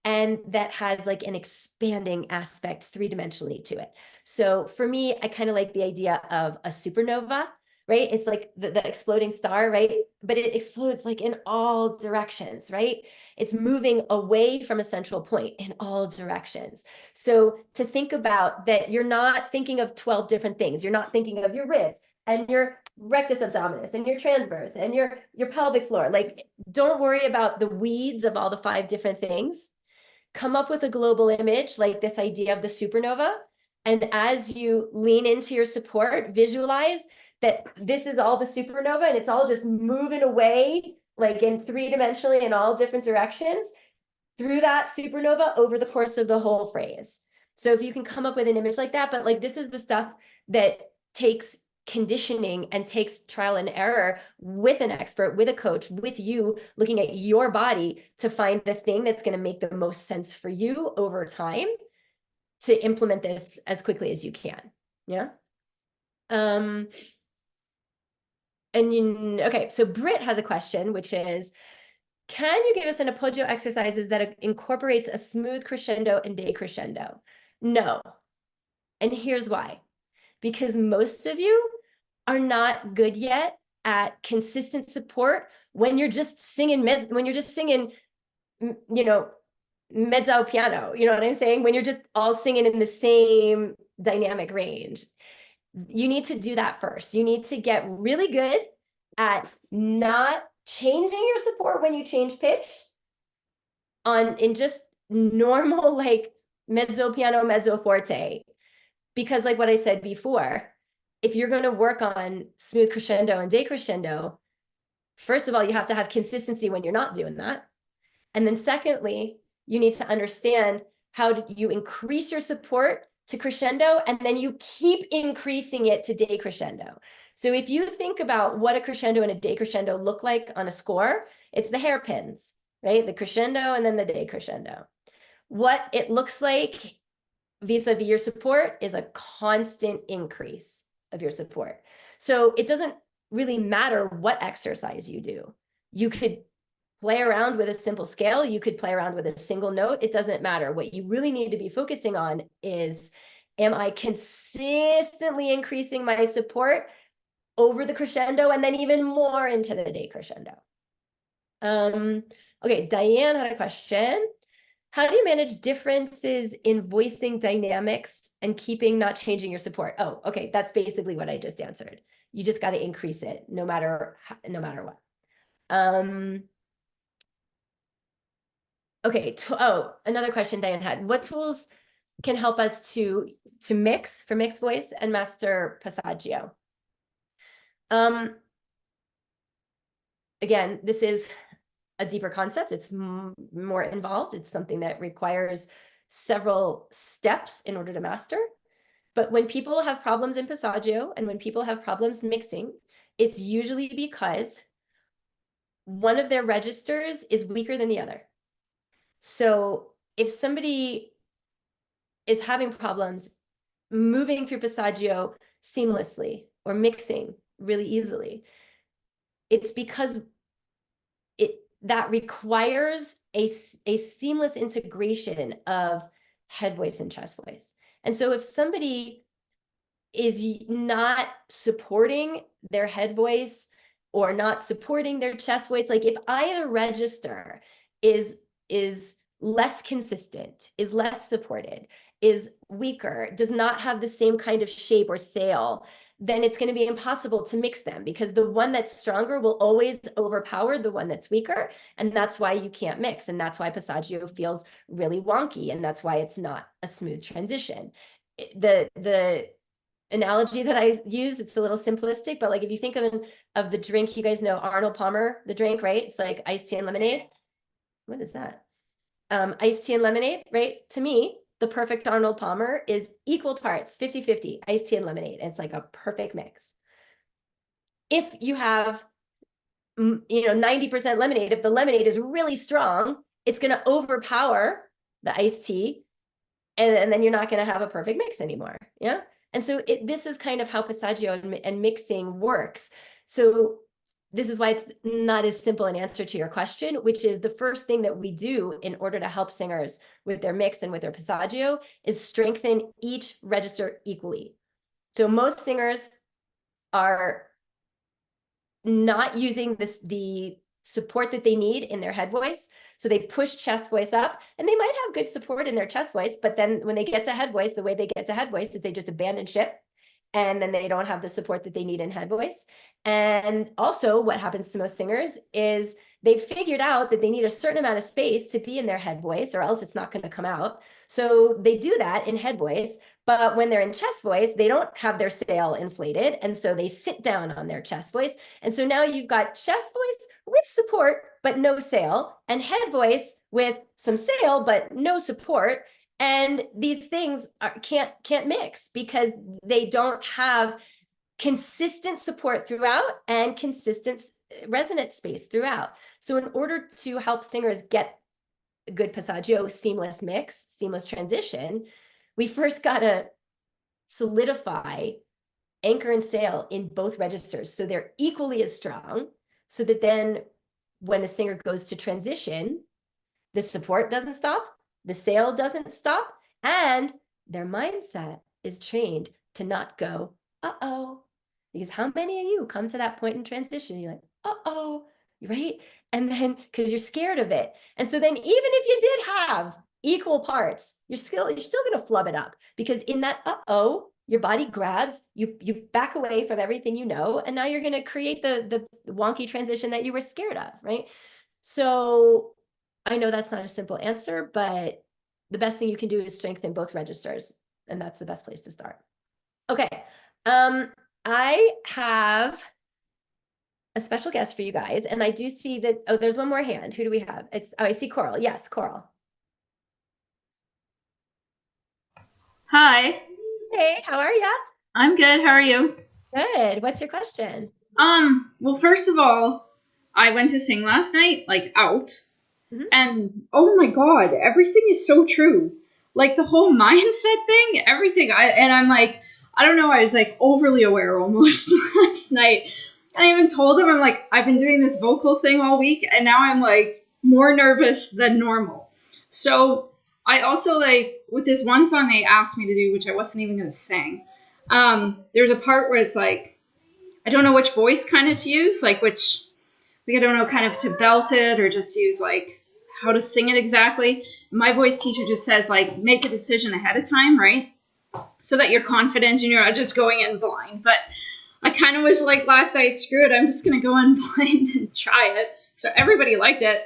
and that has like an expanding aspect three-dimensionally to it. So for me, I kind of like the idea of a supernova, right? It's like the exploding star, right? But it explodes like in all directions, right? It's moving away from a central point in all directions. So to think about that, you're not thinking of 12 different things. You're not thinking of your ribs and your rectus abdominis and your transverse and your pelvic floor. Like, don't worry about the weeds of all the 5 different things. Come up with a global image, like this idea of the supernova. And as you lean into your support, visualize that this is all the supernova and it's all just moving away, like in 3-dimensionally in all different directions through that supernova over the course of the whole phrase. So if you can come up with an image like that, but like this is the stuff that takes conditioning and takes trial and error with an expert, with a coach, with you looking at your body to find the thing that's going to make the most sense for you over time to implement this as quickly as you can. Yeah. Okay, so Britt has a question, which is, can you give us an appoggio exercises that incorporates a smooth crescendo and decrescendo? No. And here's why. Because most of you are not good yet at consistent support when you're just singing, you know, mezzo piano, you know what I'm saying? When you're just all singing in the same dynamic range. You need to do that first. You need to get really good at not changing your support when you change pitch in just normal like mezzo piano, mezzo forte. because like what I said before, if you're going to work on smooth crescendo and decrescendo, first of all, you have to have consistency when you're not doing that. And then secondly, you need to understand how do you increase your support to crescendo, and then you keep increasing it to decrescendo. So if you think about what a crescendo and a decrescendo look like on a score, it's the hairpins, right? The crescendo and then the decrescendo. What it looks like vis-a-vis your support is a constant increase of your support. So it doesn't really matter what exercise you do. You could play around with a simple scale. You could play around with a single note. It doesn't matter. What you really need to be focusing on is, am I consistently increasing my support over the crescendo and then even more into the decrescendo? Okay, Diane had a question. How do you manage differences in voicing dynamics and keeping not changing your support? Oh, okay, that's basically what I just answered. You just got to increase it no matter what. Okay, oh, another question Diane had. What tools can help us to mix for mixed voice and master passaggio? Again, this is a deeper concept. It's more involved. It's something that requires several steps in order to master. But when people have problems in passaggio and when people have problems mixing, it's usually because one of their registers is weaker than the other. So if somebody is having problems moving through passaggio seamlessly or mixing really easily, it's because that requires a seamless integration of head voice and chest voice. And so if somebody is not supporting their head voice or not supporting their chest voice, like if either register is less consistent, is less supported, is weaker, does not have the same kind of shape or sail, then it's going to be impossible to mix them, because the one that's stronger will always overpower the one that's weaker. And that's why you can't mix. And that's why passaggio feels really wonky. And that's why it's not a smooth transition. The analogy that I use, it's a little simplistic, but like if you think of the drink, you guys know Arnold Palmer, the drink, right? It's like iced tea and lemonade. What is that? Iced tea and lemonade, right? To me, the perfect Arnold Palmer is equal parts, 50-50, iced tea and lemonade. And it's like a perfect mix. If you have, 90% lemonade, if the lemonade is really strong, it's going to overpower the iced tea. And then you're not going to have a perfect mix anymore. Yeah. And so this is kind of how passaggio and mixing works. So this is why it's not as simple an answer to your question, which is the first thing that we do in order to help singers with their mix and with their passaggio is strengthen each register equally. So most singers are not using the support that they need in their head voice. So they push chest voice up, and they might have good support in their chest voice, but then when they get to head voice, the way they get to head voice is they just abandon ship, and then they don't have the support that they need in head voice. And also what happens to most singers is they've figured out that they need a certain amount of space to be in their head voice, or else it's not going to come out. So they do that in head voice, but when they're in chest voice, they don't have their sail inflated, and so they sit down on their chest voice. And so now you've got chest voice with support, but no sail, and head voice with some sail, but no support. And these things can't mix because they don't have consistent support throughout and consistent resonant space throughout. So in order to help singers get a good passaggio, seamless mix, seamless transition, we first got to solidify anchor and sail in both registers so they're equally as strong, so that then when a singer goes to transition, the support doesn't stop, the sail doesn't stop, and their mindset is trained to not go, uh-oh. Because how many of you come to that point in transition, you're like, uh-oh, right? And then, because you're scared of it. And so then even if you did have equal parts, you're still going to flub it up, because in that uh-oh, your body grabs, you back away from everything you know, and now you're going to create the wonky transition that you were scared of, right? So I know that's not a simple answer, but the best thing you can do is strengthen both registers and that's the best place to start. Okay. I have a special guest for you guys, and I do see that, oh, there's one more hand. Who do we have? Oh, I see Coral. Yes, Coral. Hi, Hey, how are ya? I'm good. How are you? Good. What's your question? Well, first of all, I went to sing last night, like out, Mhm. and oh my god, everything is so true. Like the whole mindset thing, everything. I'm like, I don't know, I was like overly aware almost last night. And I even told him, I'm like, I've been doing this vocal thing all week, and now I'm like more nervous than normal. So I also like with this one song they asked me to do, which I wasn't even gonna sing. There's a part where it's like, I don't know which voice kind of to use, like which, like I don't know, kind of to belt it or just use like how to sing it exactly. My voice teacher just says like make a decision ahead of time, right? So that you're confident and you're not just going in blind. But I kind of was like last night, screw it, I'm just gonna go in blind and try it. So everybody liked it.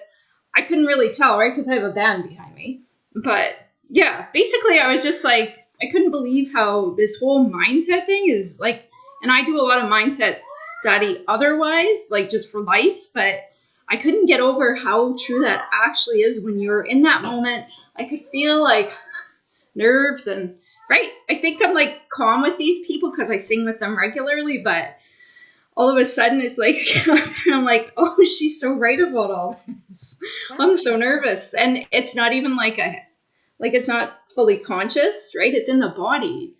I couldn't really tell, right? Because I have a band behind me. But yeah, basically I was just like, I couldn't believe how this whole mindset thing is like, and I do a lot of mindset study otherwise, like just for life, but I couldn't get over how true that actually is when you're in that moment. I could feel like nerves and, right? I think I'm like calm with these people because I sing with them regularly, but all of a sudden it's like, I'm like, oh, she's so right about all this. I'm so nervous. And it's not even like it's not fully conscious, right? It's in the body.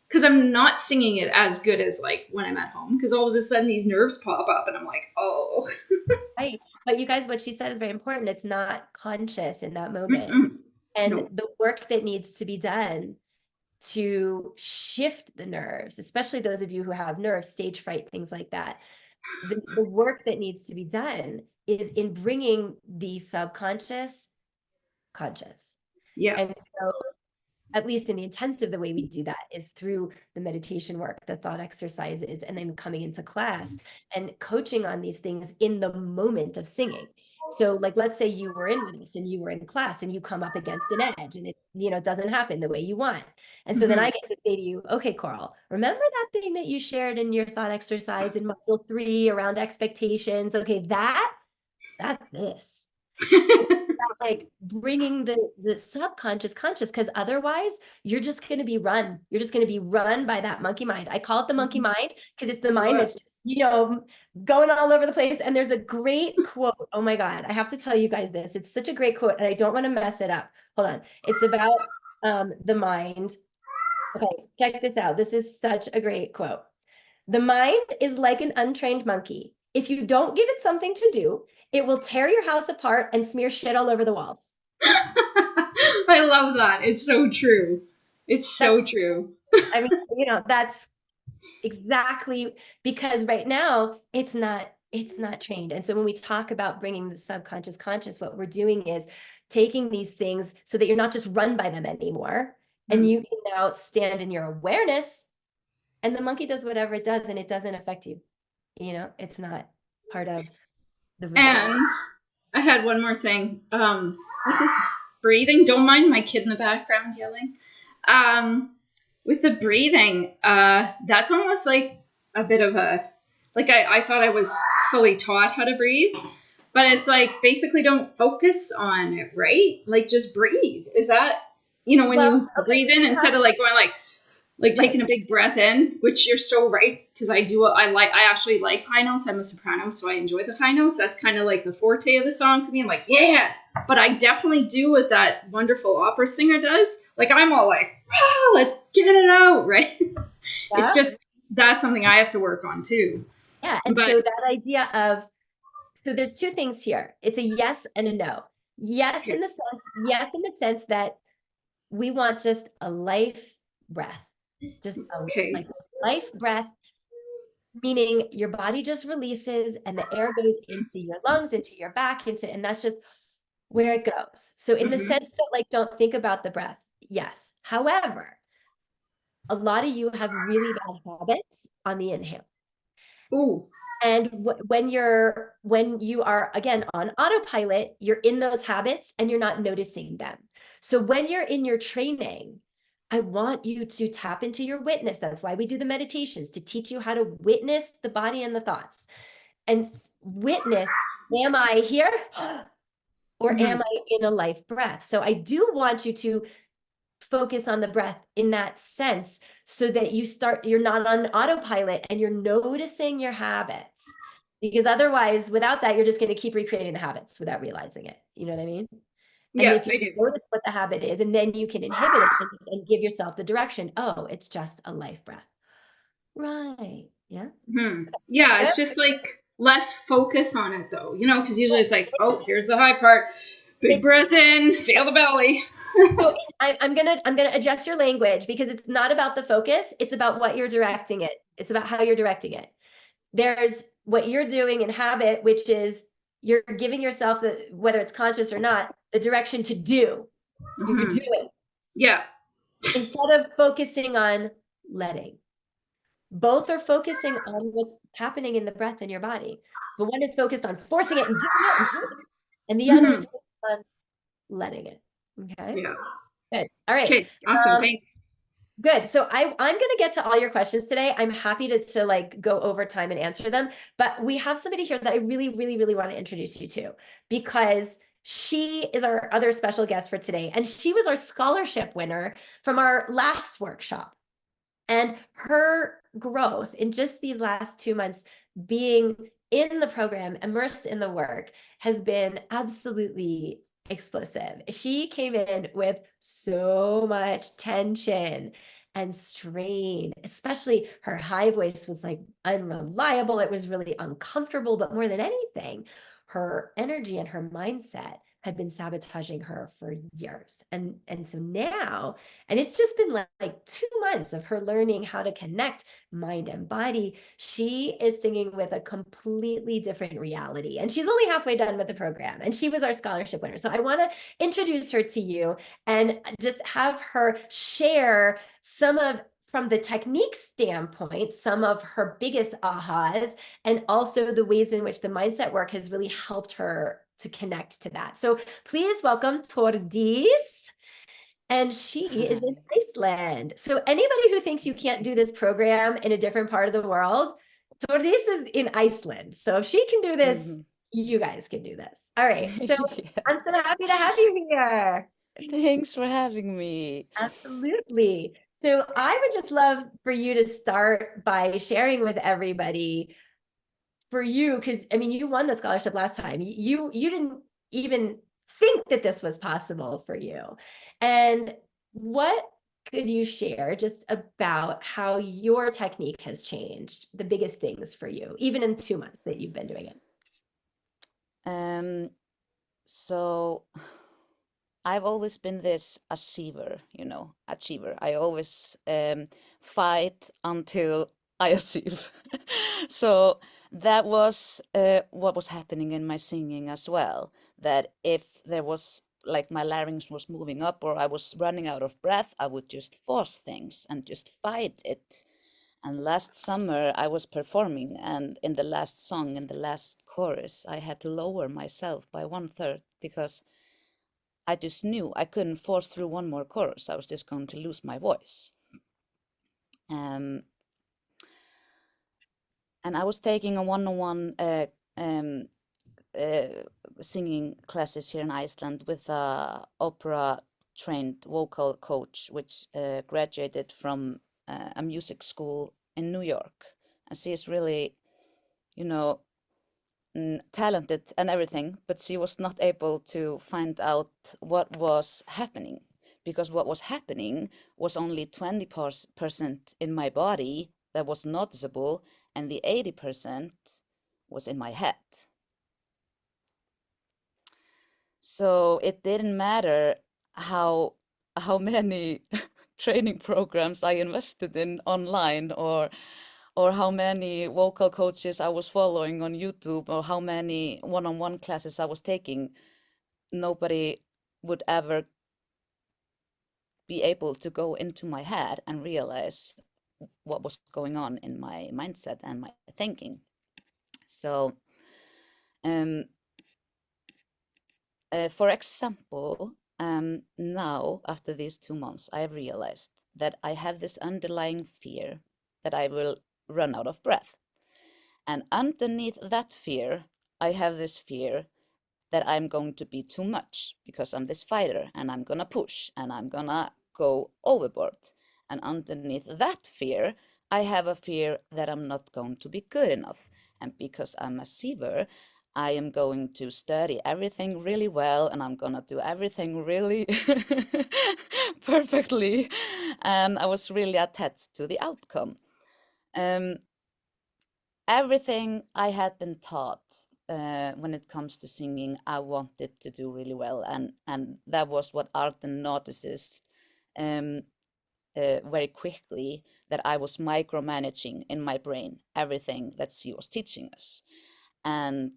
Because I'm not singing it as good as like when I'm at home. Because all of a sudden these nerves pop up and I'm like, oh. Right. But you guys, what she said is very important. It's not conscious in that moment. Mm-mm. And No. the work that needs to be done to shift the nerves, especially those of you who have nerves, stage fright, things like that. The work that needs to be done is in bringing the subconscious conscious. Yeah. And so, at least in the intensive, the way we do that is through the meditation work, the thought exercises, and then coming into class and coaching on these things in the moment of singing. So like, let's say you were in with us and you were in class and you come up against an edge and it, doesn't happen the way you want. And so then I get to say to you, okay, Coral, remember that thing that you shared in your thought exercise in module 3 around expectations? Okay, that's this. Like bringing the subconscious conscious, because otherwise you're just going to be run. You're just going to be run by that monkey mind. I call it the monkey mind because it's the mind that's just, going all over the place. And there's a great quote. Oh my God, I have to tell you guys this. It's such a great quote and I don't want to mess it up. Hold on. It's about the mind. Okay, check this out. This is such a great quote. The mind is like an untrained monkey. If you don't give it something to do, it will tear your house apart and smear shit all over the walls. I love that. It's so true. It's so true. I mean, that's exactly because right now it's not trained. And so when we talk about bringing the subconscious conscious, what we're doing is taking these things so that you're not just run by them anymore. And you can now stand in your awareness and the monkey does whatever it does and it doesn't affect you. It's not part of the result. And I had one more thing. With this breathing, don't mind my kid in the background yelling. With the breathing, that's almost like a bit of a, like I thought I was fully taught how to breathe, but it's like basically don't focus on it, right? Like just breathe. Is that, when you breathe in instead of like going like taking a big breath in, which you're so right, because I actually like high notes. I'm a soprano, so I enjoy the high notes. That's kind of like the forte of the song for me. I'm like, yeah, but I definitely do what that wonderful opera singer does. Like I'm all like, let's get it out, right? Yeah. It's just, that's something I have to work on too. Yeah, and so that idea of, so there's two things here. It's a yes and a no. Yes, in the sense that we want just a life breath. Just like life breath, meaning your body just releases and the air goes into your lungs, into your back, and that's just where it goes. So in the sense that like, don't think about the breath. Yes. However, a lot of you have really bad habits on the inhale. Ooh. And when you are, again, on autopilot, you're in those habits and you're not noticing them. So when you're in your training, I want you to tap into your witness. That's why we do the meditations, to teach you how to witness the body and the thoughts. And witness, am I here? Or am I in a life breath? So I do want you to focus on the breath in that sense, so that you're not on autopilot and you're noticing your habits. Because otherwise, without that, you're just going to keep recreating the habits without realizing it. You know what I mean? And Yeah, if you I do. notice what the habit is, and then you can inhibit it and give yourself the direction. Oh, it's just a life breath. Right. Yeah. Yeah, Good. it's just like less focus on it though, because usually it's like, oh, here's the high part. Big breath in, feel the belly. So I'm gonna adjust your language, because it's not about the focus. It's about what you're directing it. It's about how you're directing it. There's what you're doing in habit, which is you're giving yourself the, whether it's conscious or not, the direction to do. You're doing Yeah. instead of focusing on letting. Both are focusing on what's happening in the breath in your body, but one is focused on forcing it and doing it, and the other is focused on letting it. Okay. Yeah. Good. All right. Okay. Awesome. Thanks. Good. So I'm going to get to all your questions today. I'm happy to like go over time and answer them, but we have somebody here that I really, really, really want to introduce you to, because she is our other special guest for today. And she was our scholarship winner from our last workshop. And her growth in just these last 2 months being in the program, immersed in the work, has been absolutely explosive. She came in with so much tension and strain, especially her high voice was like unreliable. It was really uncomfortable, but more than anything, her energy and her mindset had been sabotaging her for years. And so now, and it's just been like 2 months of her learning how to connect mind and body. She is singing with a completely different reality. And she's only halfway done with the program. And she was our scholarship winner. So I want to introduce her to you and just have her share some of, from the technique standpoint, some of her biggest ahas, and also the ways in which the mindset work has really helped her to connect to that. So please welcome Tordis. And she is in Iceland. So anybody who thinks you can't do this program in a different part of the world, Tordis is in Iceland. So if she can do this, you guys can do this. All right. So Yeah. I'm so happy to have you here. Thanks for having me. Absolutely. So I would just love for you to start by sharing with everybody, for you, because I mean, you won the scholarship last time. You didn't even think that this was possible for you. And what could you share just about how your technique has changed, the biggest things for you, even in 2 months that you've been doing it? So I've always been this achiever, achiever. I always fight until I achieve. So that was what was happening in my singing as well. That if there was like my larynx was moving up or I was running out of breath, I would just force things and just fight it. And last summer I was performing, and in the last song, in the last chorus, I had to lower myself by 1/3 because I just knew I couldn't force through one more chorus. I was just going to lose my voice. And I was taking a one-on-one singing classes here in Iceland with a opera trained vocal coach, which graduated from a music school in New York. And she is really, talented and everything, but she was not able to find out what was happening, because what was happening was only 20% in my body that was noticeable, and the 80% was in my head. So it didn't matter how many training programs I invested in online, or how many vocal coaches I was following on YouTube, or how many one-on-one classes I was taking. Nobody would ever be able to go into my head and realize what was going on in my mindset and my thinking. So for example, now after these 2 months, I realized that I have this underlying fear that I will run out of breath. And underneath that fear, I have this fear that I'm going to be too much because I'm this fighter and I'm gonna push and I'm gonna go overboard. And underneath that fear, I have a fear that I'm not going to be good enough. And because I'm a Seaver, I am going to study everything really well and I'm gonna do everything really perfectly. And I was really attached to the outcome. Everything I had been taught when it comes to singing, I wanted to do really well, and that was what Arden notices very quickly, that I was micromanaging in my brain everything that she was teaching us. And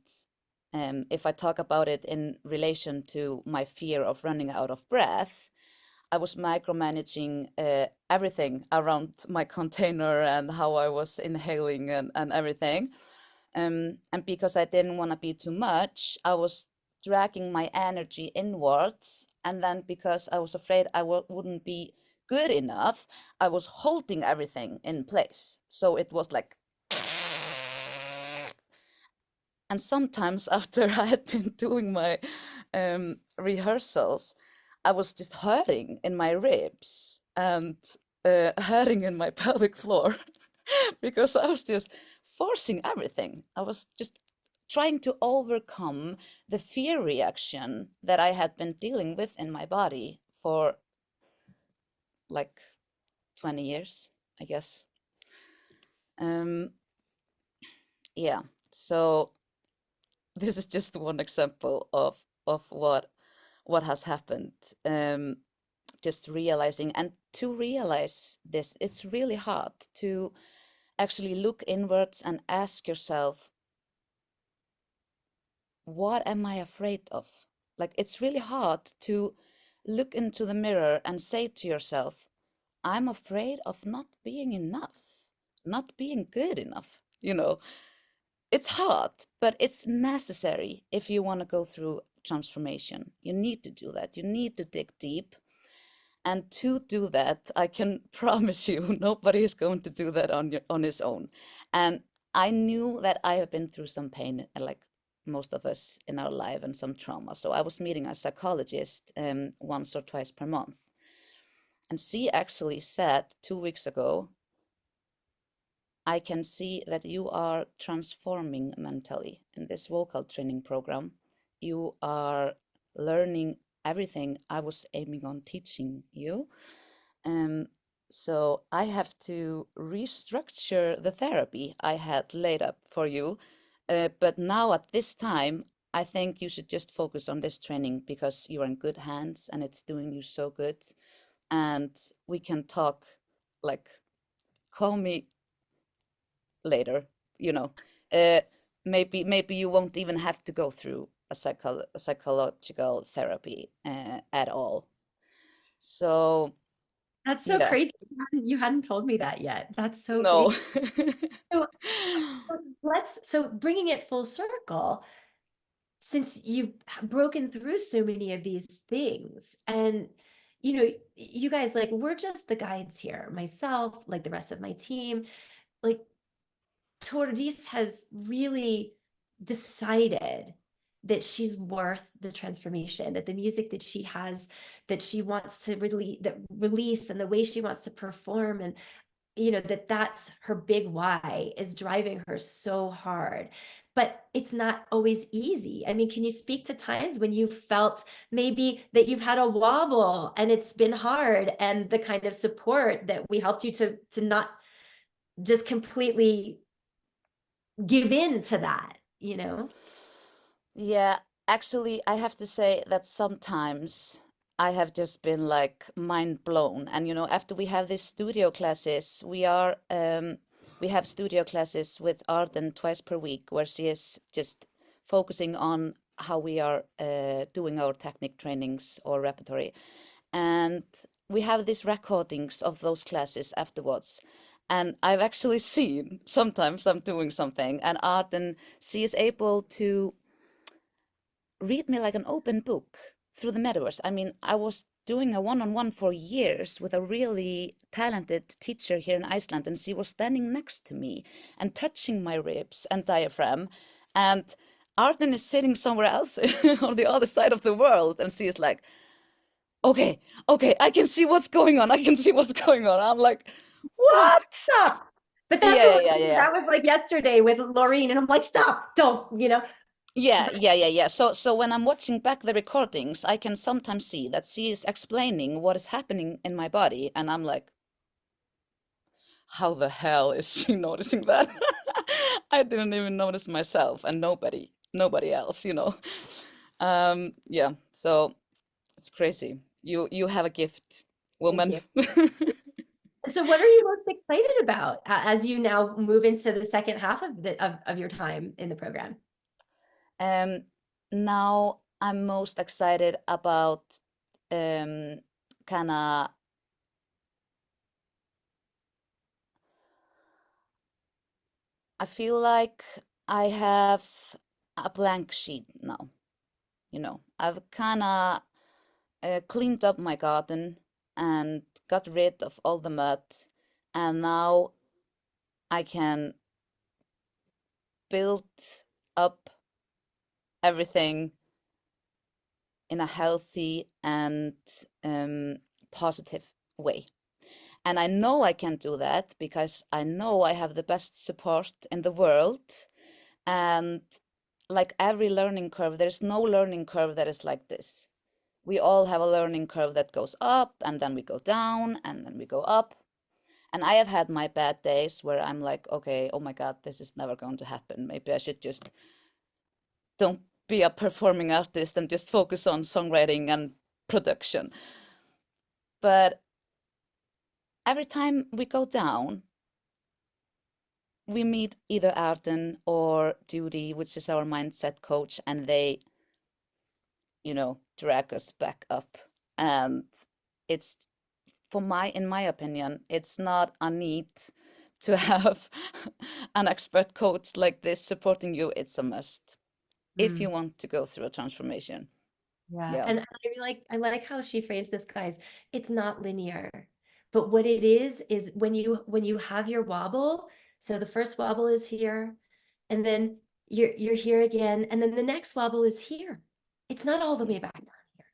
if I talk about it in relation to my fear of running out of breath, I was micromanaging everything around my container and how I was inhaling and everything. And because I didn't want to be too much, I was dragging my energy inwards. And then because I was afraid I wouldn't be good enough, I was holding everything in place. So it was like, and sometimes after I had been doing my rehearsals, I was just hurting in my ribs and hurting in my pelvic floor because I was just forcing everything. I was just trying to overcome the fear reaction that I had been dealing with in my body for like 20 years, I guess. Yeah, so this is just one example of what has happened. Just realizing, and to realize this, it's really hard to actually look inwards and ask yourself, what am I afraid of? Like, it's really hard to look into the mirror and say to yourself, I'm afraid of not being enough, not being good enough. It's hard, but it's necessary if you want to go through transformation. You need to do that. You need to dig deep. And to do that, I can promise you, nobody is going to do that on his own. And I knew that I have been through some pain, like most of us in our life, and some trauma. So I was meeting a psychologist once or twice per month. And she actually said 2 weeks ago, I can see that you are transforming mentally in this vocal training program. You are learning everything I was aiming on teaching you. So I have to restructure the therapy I had laid up for you. But now at this time, I think you should just focus on this training because you're in good hands and it's doing you so good. And we can talk, like, call me later, you know. Maybe you won't even have to go through a psychological therapy at all. So That's so yeah, crazy. You hadn't told me that yet. That's so no. crazy. So, so bringing it full circle, since you've broken through so many of these things, and you guys, like, we're just the guides here, myself, like the rest of my team, like Tordis has really decided that she's worth the transformation, that the music that she has, that she wants to release, and the way she wants to perform, and that's her big why, is driving her so hard. But it's not always easy. I mean, can you speak to times when you felt maybe that you've had a wobble and it's been hard, and the kind of support that we helped you to not just completely give in to that? Yeah, actually, I have to say that sometimes I have just been like mind blown. And after we have these studio classes, we have studio classes with Arden twice per week, where she is just focusing on how we are doing our technique trainings or repertory. And we have these recordings of those classes afterwards. And I've actually seen sometimes I'm doing something, and Arden, she is able to read me like an open book through the metaverse. I mean, I was doing a one-on-one for years with a really talented teacher here in Iceland, and she was standing next to me and touching my ribs and diaphragm, and Arden is sitting somewhere else on the other side of the world, and she is like, okay, I can see what's going on. I can see what's going on. I'm like, what? Stop. But that's that was like yesterday with Laureen, and I'm like, stop, don't, you know. Yeah. So when I'm watching back the recordings, I can sometimes see that she is explaining what is happening in my body, and I'm like, how the hell is she noticing that? I didn't even notice myself, and nobody else, you know. Yeah, so it's crazy. You have a gift, woman. So what are you most excited about as you now move into the second half of your time in the program? Now I'm most excited about kind of I feel like I have a blank sheet now. You know, I've kind of cleaned up my garden and got rid of all the mud, and now I can build up everything in a healthy and positive way. And I know I can do that because I know I have the best support in the world. And like every learning curve, there's no learning curve that is like this. We all have a learning curve that goes up, and then we go down, and then we go up. And I have had my bad days where I'm like, okay, oh my God, this is never going to happen. Maybe I should just don't be a performing artist and just focus on songwriting and production. But every time we go down, we meet either Arden or Judy, which is our mindset coach, and they, you know, drag us back up. And it's, in my opinion, it's not a need to have an expert coach like this supporting you. It's a must if you want to go through a transformation. Yeah. And I like how she frames this, guys. It's not linear. But what it is when you have your wobble, so the first wobble is here, and then you're here again, and then the next wobble is here. It's not all the way back down here.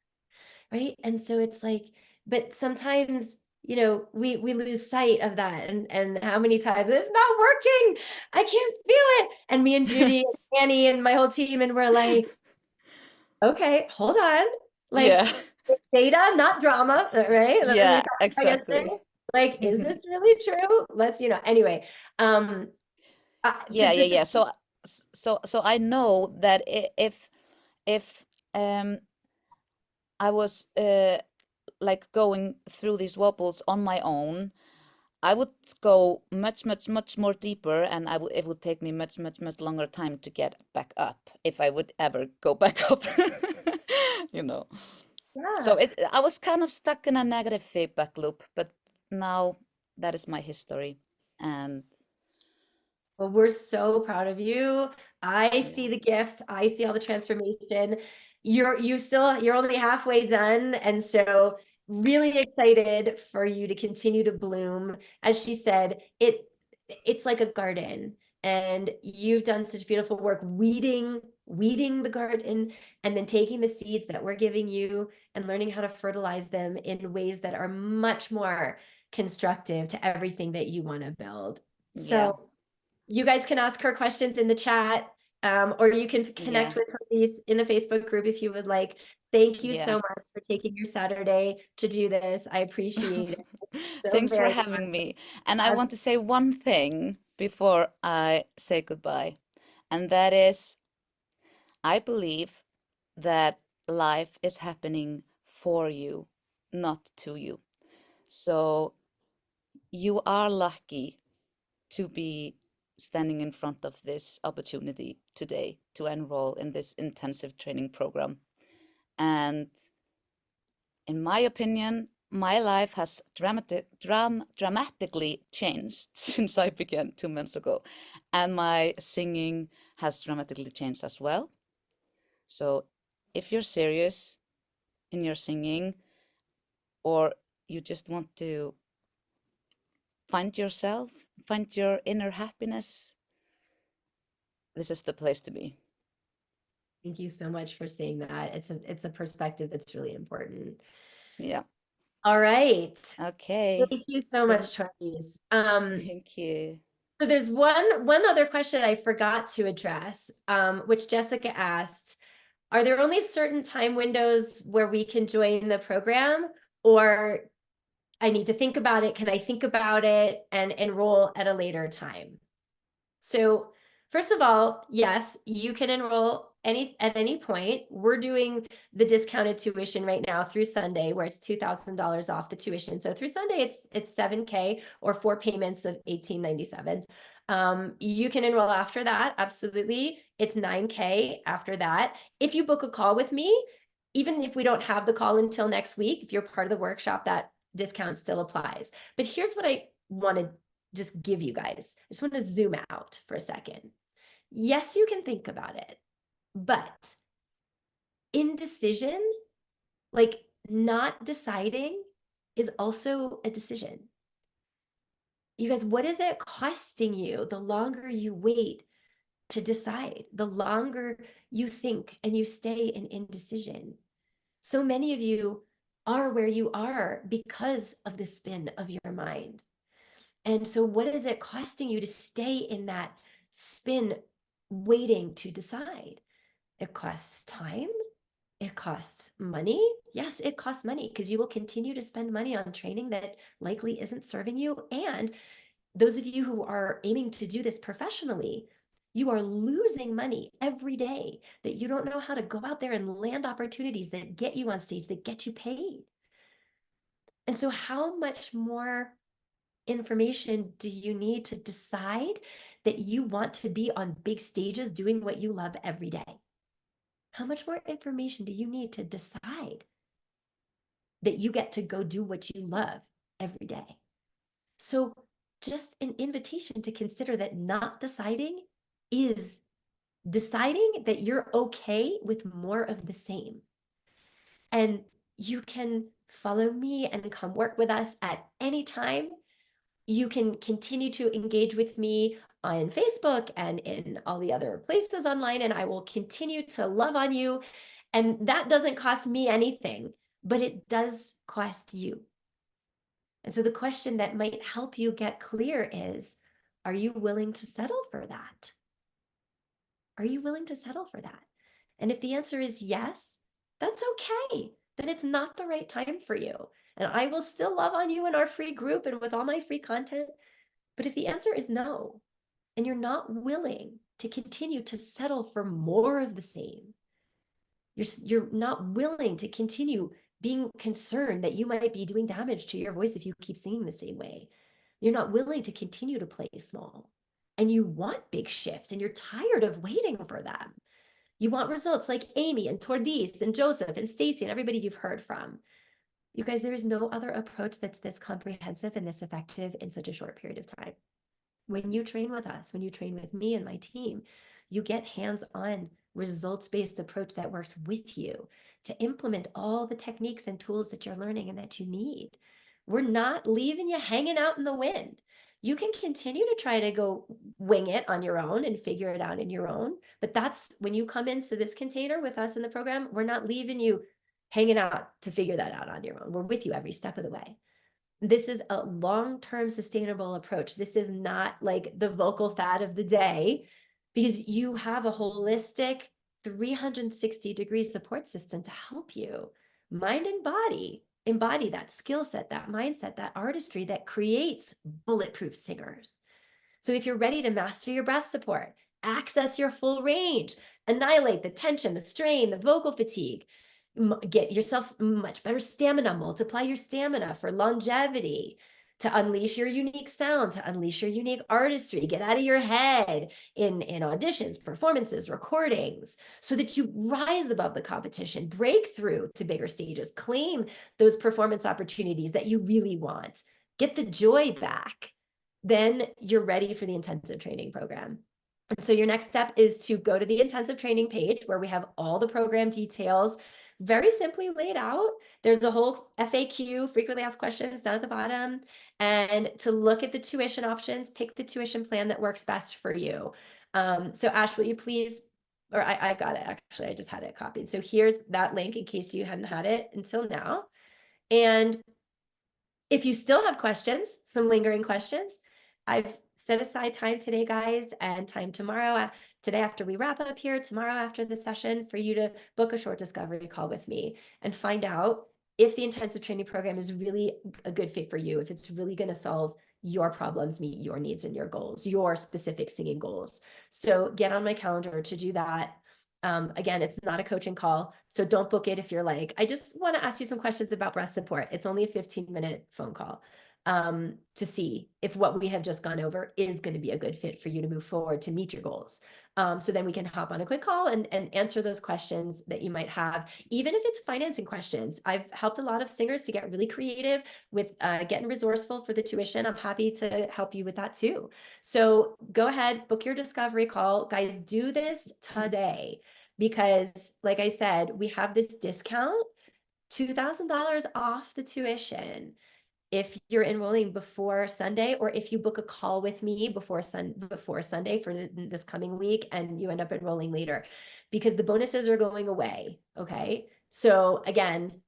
Right? And so it's like, but sometimes, you know, we lose sight of that, and how many times it's not working. I can't feel it. And me and Judy and Annie and my whole team, and we're like, okay, hold on. Like data, not drama, right? Yeah, exactly. Like, is this really true? Let's, you know, anyway. Yeah. So I know that if I was like going through these wobbles on my own, I would go much more deeper, and it would take me much longer time to get back up if I would ever go back up. You know. Yeah. So I was kind of stuck in a negative feedback loop, but now that is my history. And well, we're so proud of you. I see the gifts. I see all the transformation. You're only halfway done. And so really excited for you to continue to bloom. As she said, it's like a garden, and you've done such beautiful work weeding the garden, and then taking the seeds that we're giving you and learning how to fertilize them in ways that are much more constructive to everything that you want to build. So you guys can ask her questions in the chat, or you can connect with her in the Facebook group if you would like. Thank you so much for taking your Saturday to do this. I appreciate it. So thanks for having me. And I want to say one thing before I say goodbye. And that is, I believe that life is happening for you, not to you. So you are lucky to be standing in front of this opportunity today to enroll in this intensive training program. And in my opinion, my life has dramatically changed since I began 2 months ago. And my singing has dramatically changed as well. So if you're serious in your singing, or you just want to find yourself, find your inner happiness, this is the place to be. Thank you so much for saying that. It's a perspective that's really important. Yeah. All right. Okay. Thank you so much, Charlize. Thank you. So there's one other question I forgot to address, which Jessica asked. Are there only certain time windows where we can join the program, or I need to think about it? Can I think about it and enroll at a later time? So first of all, yes, you can enroll at any point. We're doing the discounted tuition right now through Sunday, where it's $2,000 off the tuition. So through Sunday, it's $7K or 4 payments of $1,897. You can enroll after that. Absolutely. It's $9K after that. If you book a call with me, even if we don't have the call until next week, if you're part of the workshop, that discount still applies. But here's what I want to just give you guys. I just want to zoom out for a second. Yes, you can think about it, but indecision, like not deciding, is also a decision. You guys, what is it costing you the longer you wait to decide, the longer you think and you stay in indecision? So many of you are where you are because of the spin of your mind. And so what is it costing you to stay in that spin, waiting to decide? It costs time. It costs money. Yes, it costs money because you will continue to spend money on training that likely isn't serving you. And those of you who are aiming to do this professionally, you are losing money every day that you don't know how to go out there and land opportunities that get you on stage, that get you paid. And so how much more information do you need to decide that you want to be on big stages doing what you love every day? How much more information do you need to decide that you get to go do what you love every day? So just an invitation to consider that not deciding is deciding that you're okay with more of the same. And you can follow me and come work with us at any time. You can continue to engage with me on Facebook and in all the other places online, and I will continue to love on you. And that doesn't cost me anything, but it does cost you. And so the question that might help you get clear is, are you willing to settle for that? Are you willing to settle for that? And if the answer is yes, that's okay. Then it's not the right time for you. And I will still love on you in our free group and with all my free content. But if the answer is no, and you're not willing to continue to settle for more of the same, you're not willing to continue being concerned that you might be doing damage to your voice if you keep singing the same way. You're not willing to continue to play small, and you want big shifts and you're tired of waiting for them. You want results like Amy and Tordis and Joseph and Stacy and everybody you've heard from. You guys, there is no other approach that's this comprehensive and this effective in such a short period of time. When you train with us, when you train with me and my team, you get hands-on, results-based approach that works with you to implement all the techniques and tools that you're learning and that you need. We're not leaving you hanging out in the wind. You can continue to try to go wing it on your own and figure it out in your own. But that's when you come into this container with us in the program, we're not leaving you hanging out to figure that out on your own. We're with you every step of the way. This is a long-term sustainable approach. This is not like the vocal fad of the day, because you have a holistic 360-degree support system to help you, mind and body, embody that skill set, that mindset, that artistry that creates bulletproof singers. So if you're ready to master your breath support, access your full range, annihilate the tension, the strain, the vocal fatigue, get yourself much better stamina, multiply your stamina for longevity, to unleash your unique sound, to unleash your unique artistry, get out of your head in auditions, performances, recordings, so that you rise above the competition, break through to bigger stages, claim those performance opportunities that you really want, get the joy back, then you're ready for the intensive training program. And so your next step is to go to the intensive training page where we have all the program details. very simply laid out. There's a whole FAQ, frequently asked questions, down at the bottom, and to look at the tuition options, pick the tuition plan that works best for you. So Ash, will you please, or I got it, actually, I just had it copied. So here's that link in case you hadn't had it until now. And if you still have questions, some lingering questions, I've set aside time today, guys, and time tomorrow, today after we wrap up here, tomorrow after the session, for you to book a short discovery call with me and find out if the intensive training program is really a good fit for you, if it's really going to solve your problems, meet your needs and your goals, your specific singing goals. So get on my calendar to do that. Again, it's not a coaching call, so don't book it if you're like, I just want to ask you some questions about breath support. It's only a 15-minute phone call to see if what we have just gone over is going to be a good fit for you to move forward to meet your goals. So then we can hop on a quick call and answer those questions that you might have, even if it's financing questions. I've helped a lot of singers to get really creative with getting resourceful for the tuition. I'm happy to help you with that too. So go ahead, book your discovery call. Guys, do this today, because like I said, we have this discount, $2,000 off the tuition if you're enrolling before Sunday, or if you book a call with me before Sunday for this coming week and you end up enrolling later, because the bonuses are going away. Okay. So again,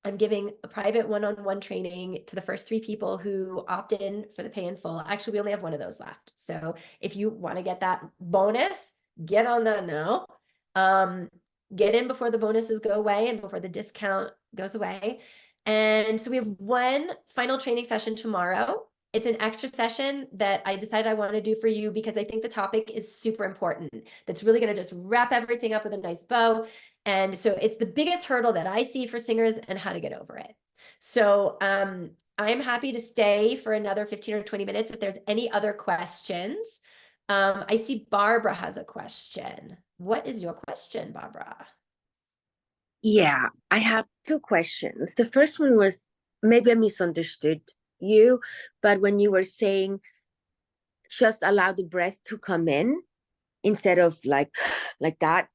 I'm giving a private one-on-one training to the first 3 people who opt in for the pay in full. Actually, we only have one of those left. So if you want to get that bonus, get on that now. Get in before the bonuses go away and before the discount goes away. And so we have one final training session tomorrow. It's an extra session that I decided I want to do for you because I think the topic is super important. That's really going to just wrap everything up with a nice bow. And so it's the biggest hurdle that I see for singers and how to get over it. So I'm happy to stay for another 15 or 20 minutes if there's any other questions. I see Barbara has a question. What is your question, Barbara? Yeah, I have 2 questions. The first one was, maybe I misunderstood you, but when you were saying just allow the breath to come in instead of like that,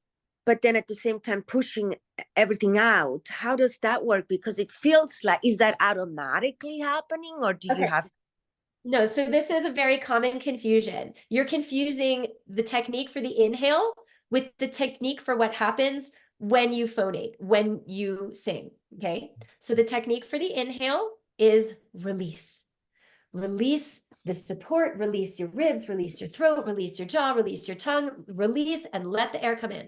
but then at the same time pushing everything out, how does that work? Because it feels like, is that automatically happening, or do you have? No, so this is a very common confusion. You're confusing the technique for the inhale with the technique for what happens when you phonate, when you sing, okay? So the technique for the inhale is release. Release the support, release your ribs, release your throat, release your jaw, release your tongue, release and let the air come in.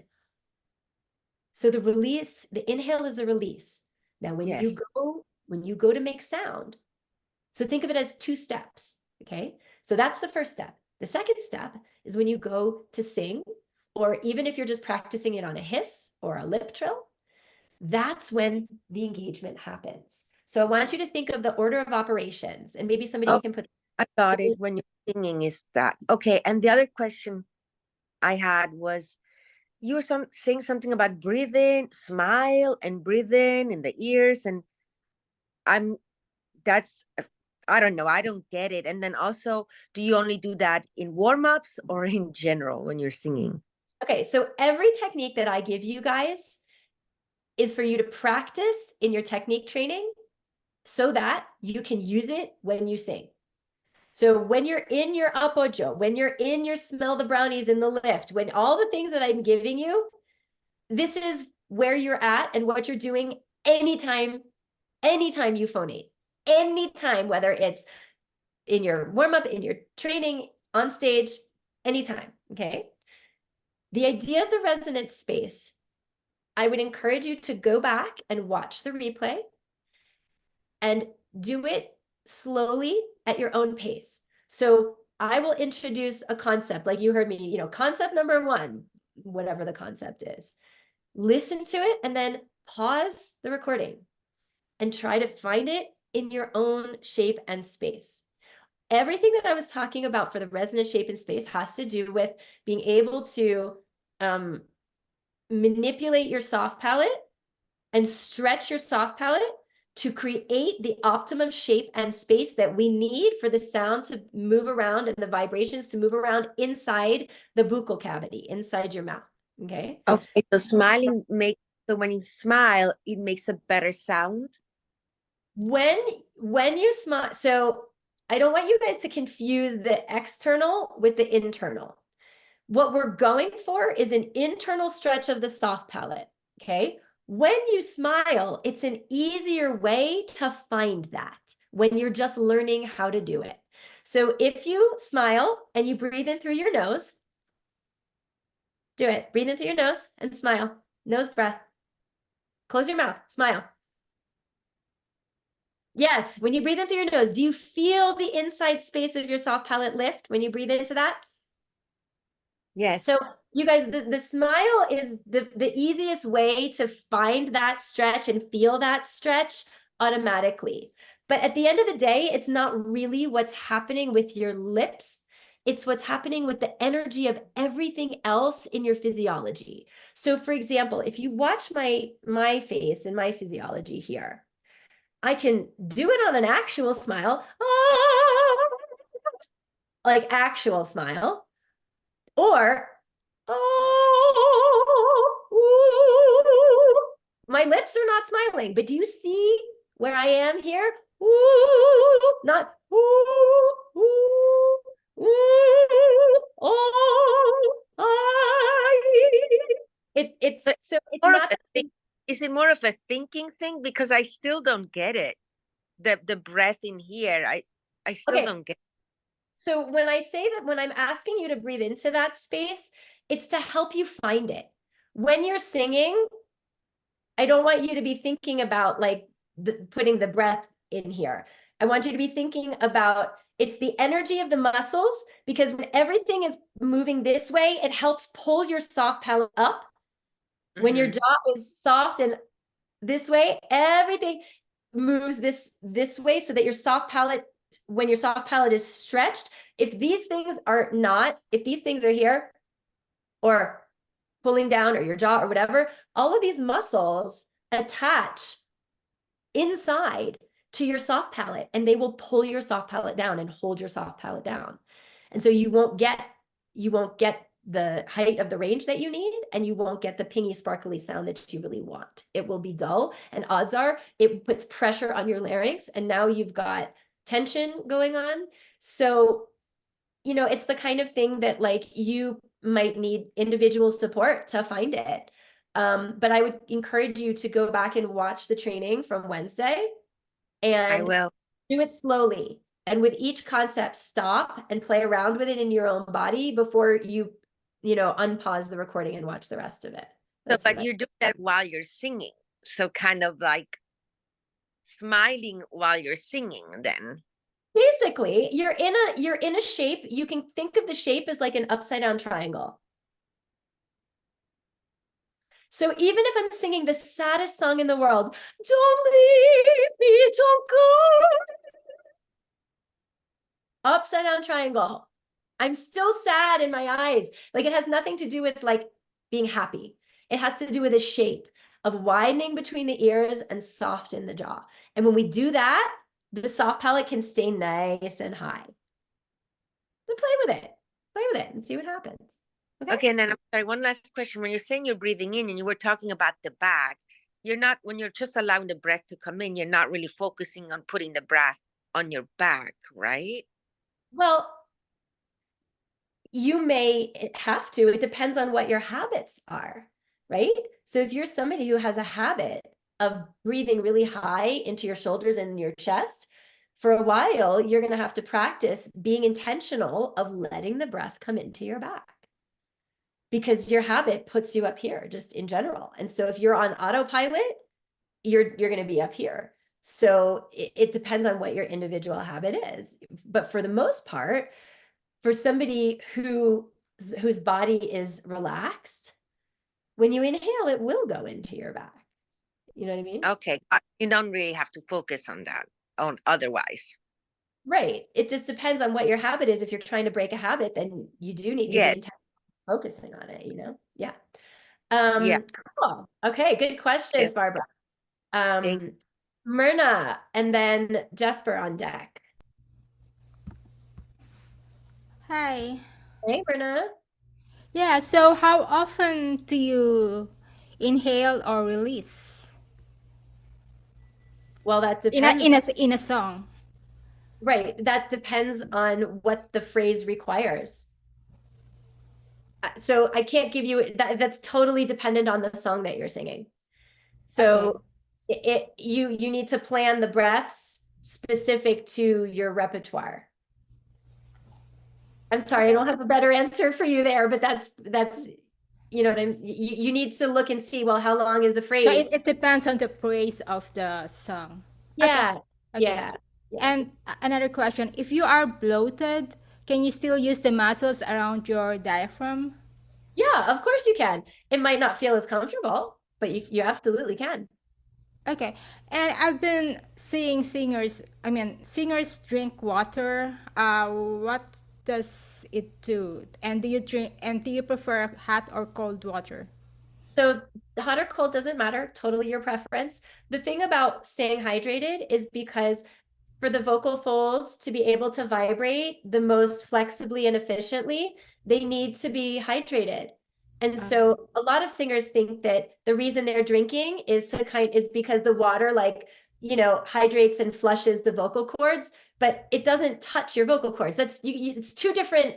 So the release, the inhale is a release. Now, when you go to make sound, so think of it as 2 steps, okay? So that's the first step. The second step is when you go to sing, or even if you're just practicing it on a hiss or a lip trill, that's when the engagement happens. So I want you to think of the order of operations, and maybe somebody can put. I got it. When you're singing, is that okay? And the other question I had was, you were saying something about breathe in, smile, and breathe in the ears, and I don't know, I don't get it. And then also, do you only do that in warm-ups or in general when you're singing? Okay, so every technique that I give you guys is for you to practice in your technique training so that you can use it when you sing. So when you're in your apojo, when you're in your smell the brownies in the lift, when all the things that I'm giving you, this is where you're at and what you're doing anytime you phonate, anytime, whether it's in your warm-up, in your training, on stage, anytime, okay? The idea of the resonance space, I would encourage you to go back and watch the replay and do it slowly at your own pace. So I will introduce a concept, like you heard me, concept number 1, whatever the concept is. Listen to it and then pause the recording and try to find it in your own shape and space. Everything that I was talking about for the resonant shape and space has to do with being able to manipulate your soft palate and stretch your soft palate to create the optimum shape and space that we need for the sound to move around and the vibrations to move around inside the buccal cavity, inside your mouth. Okay. Okay. So smiling makes So when you smile, it makes a better sound. When you smile, so I don't want you guys to confuse the external with the internal. What we're going for is an internal stretch of the soft palate, okay? When you smile, it's an easier way to find that when you're just learning how to do it. So if you smile and you breathe in through your nose, do it. Breathe in through your nose and smile. Nose breath. Close your mouth. Smile. Yes, when you breathe in through your nose, do you feel the inside space of your soft palate lift when you breathe into that? Yes. So you guys, the smile is the easiest way to find that stretch and feel that stretch automatically. But at the end of the day, it's not really what's happening with your lips. It's what's happening with the energy of everything else in your physiology. So for example, if you watch my face and my physiology here, I can do it on an actual smile, like actual smile, or my lips are not smiling, but do you see where I am here? Not it's But so it's more of not. is it more of a thinking thing? Because I still don't get it. The breath in here, I still Okay. don't get. So when I say that, when I'm asking you to breathe into that space, it's to help you find it. When you're singing, I don't want you to be thinking about like putting the breath in here. I want you to be thinking about it's the energy of the muscles, because when everything is moving this way, it helps pull your soft palate up. When your jaw is soft and this way, everything moves this way so that your soft palate, when your soft palate is stretched, if these things are not, if these things are here or pulling down or your jaw or whatever, all of these muscles attach inside to your soft palate and they will pull your soft palate down and hold your soft palate down. And so you won't get the height of the range that you need, and you won't get the pingy sparkly sound that you really want. It will be dull, and odds are it puts pressure on your larynx, and now you've got tension going on. So, you know, it's the kind of thing that like you might need individual support to find it. But I would encourage you to go back and watch the training from Wednesday I and will. do it slowly. And with each concept, stop and play around with it in your own body before you unpause the recording and watch the rest of it. So, That's but what you do that while you're singing. So kind of like smiling while you're singing then. basically you're in a shape. You can think of the shape as like an upside down triangle. So even if I'm singing the saddest song in the world, don't leave me, don't go, upside down triangle, I'm still sad in my eyes. Like it has nothing to do with like being happy. It has to do with a shape of widening between the ears and soft in the jaw. And when we do that, the soft palate can stay nice and high. But play with it and see what happens. Okay, and then I'm sorry, one last question. When you're saying you're breathing in and you were talking about the back, you're not, when you're just allowing the breath to come in, you're not really focusing on putting the breath on your back, right? Well, you may have to. It depends on what your habits are, right? So if you're somebody who has a habit of breathing really high into your shoulders and your chest, for a while, you're going to have to practice being intentional of letting the breath come into your back, because your habit puts you up here just in general. And so if you're on autopilot, you're going to be up here. So it depends on what your individual habit is. But for the most part, for somebody whose body is relaxed, when you inhale, it will go into your back. You know what I mean? Okay, you don't really have to focus on that, on otherwise. Right. It just depends on what your habit is. If you're trying to break a habit, then you do need to be Yes, focusing on it, you know? Yeah. yeah. Cool. Okay, good questions, Yes. Barbara. Thank Myrna and then Jesper on deck. Hi. Hey, Myrna. Yeah, so how often do you inhale or release Well, that in a depends. in a song? Right. That depends on what the phrase requires. So I can't give you that. That's totally dependent on the song that you're singing. So you need to plan the breaths specific to your repertoire. I'm sorry, I don't have a better answer for you there, but that's you know what I'm you need to look and see, well, how long is the So phrase? it depends on the praise of the song. Yeah. Okay. Yeah. Yeah. And another question, if you are bloated, can you still use the muscles around your diaphragm? Yeah, of course you can. It might not feel as comfortable, but you absolutely can. Okay. And I've been seeing singers drink water. What does it do? And do you prefer hot or cold water? So hot or cold doesn't matter, totally your preference. The thing about staying hydrated is because for the vocal folds to be able to vibrate the most flexibly and efficiently, they need to be hydrated. And so a lot of singers think that the reason they're drinking is because the water hydrates and flushes the vocal cords, but it doesn't touch your vocal cords. It's two different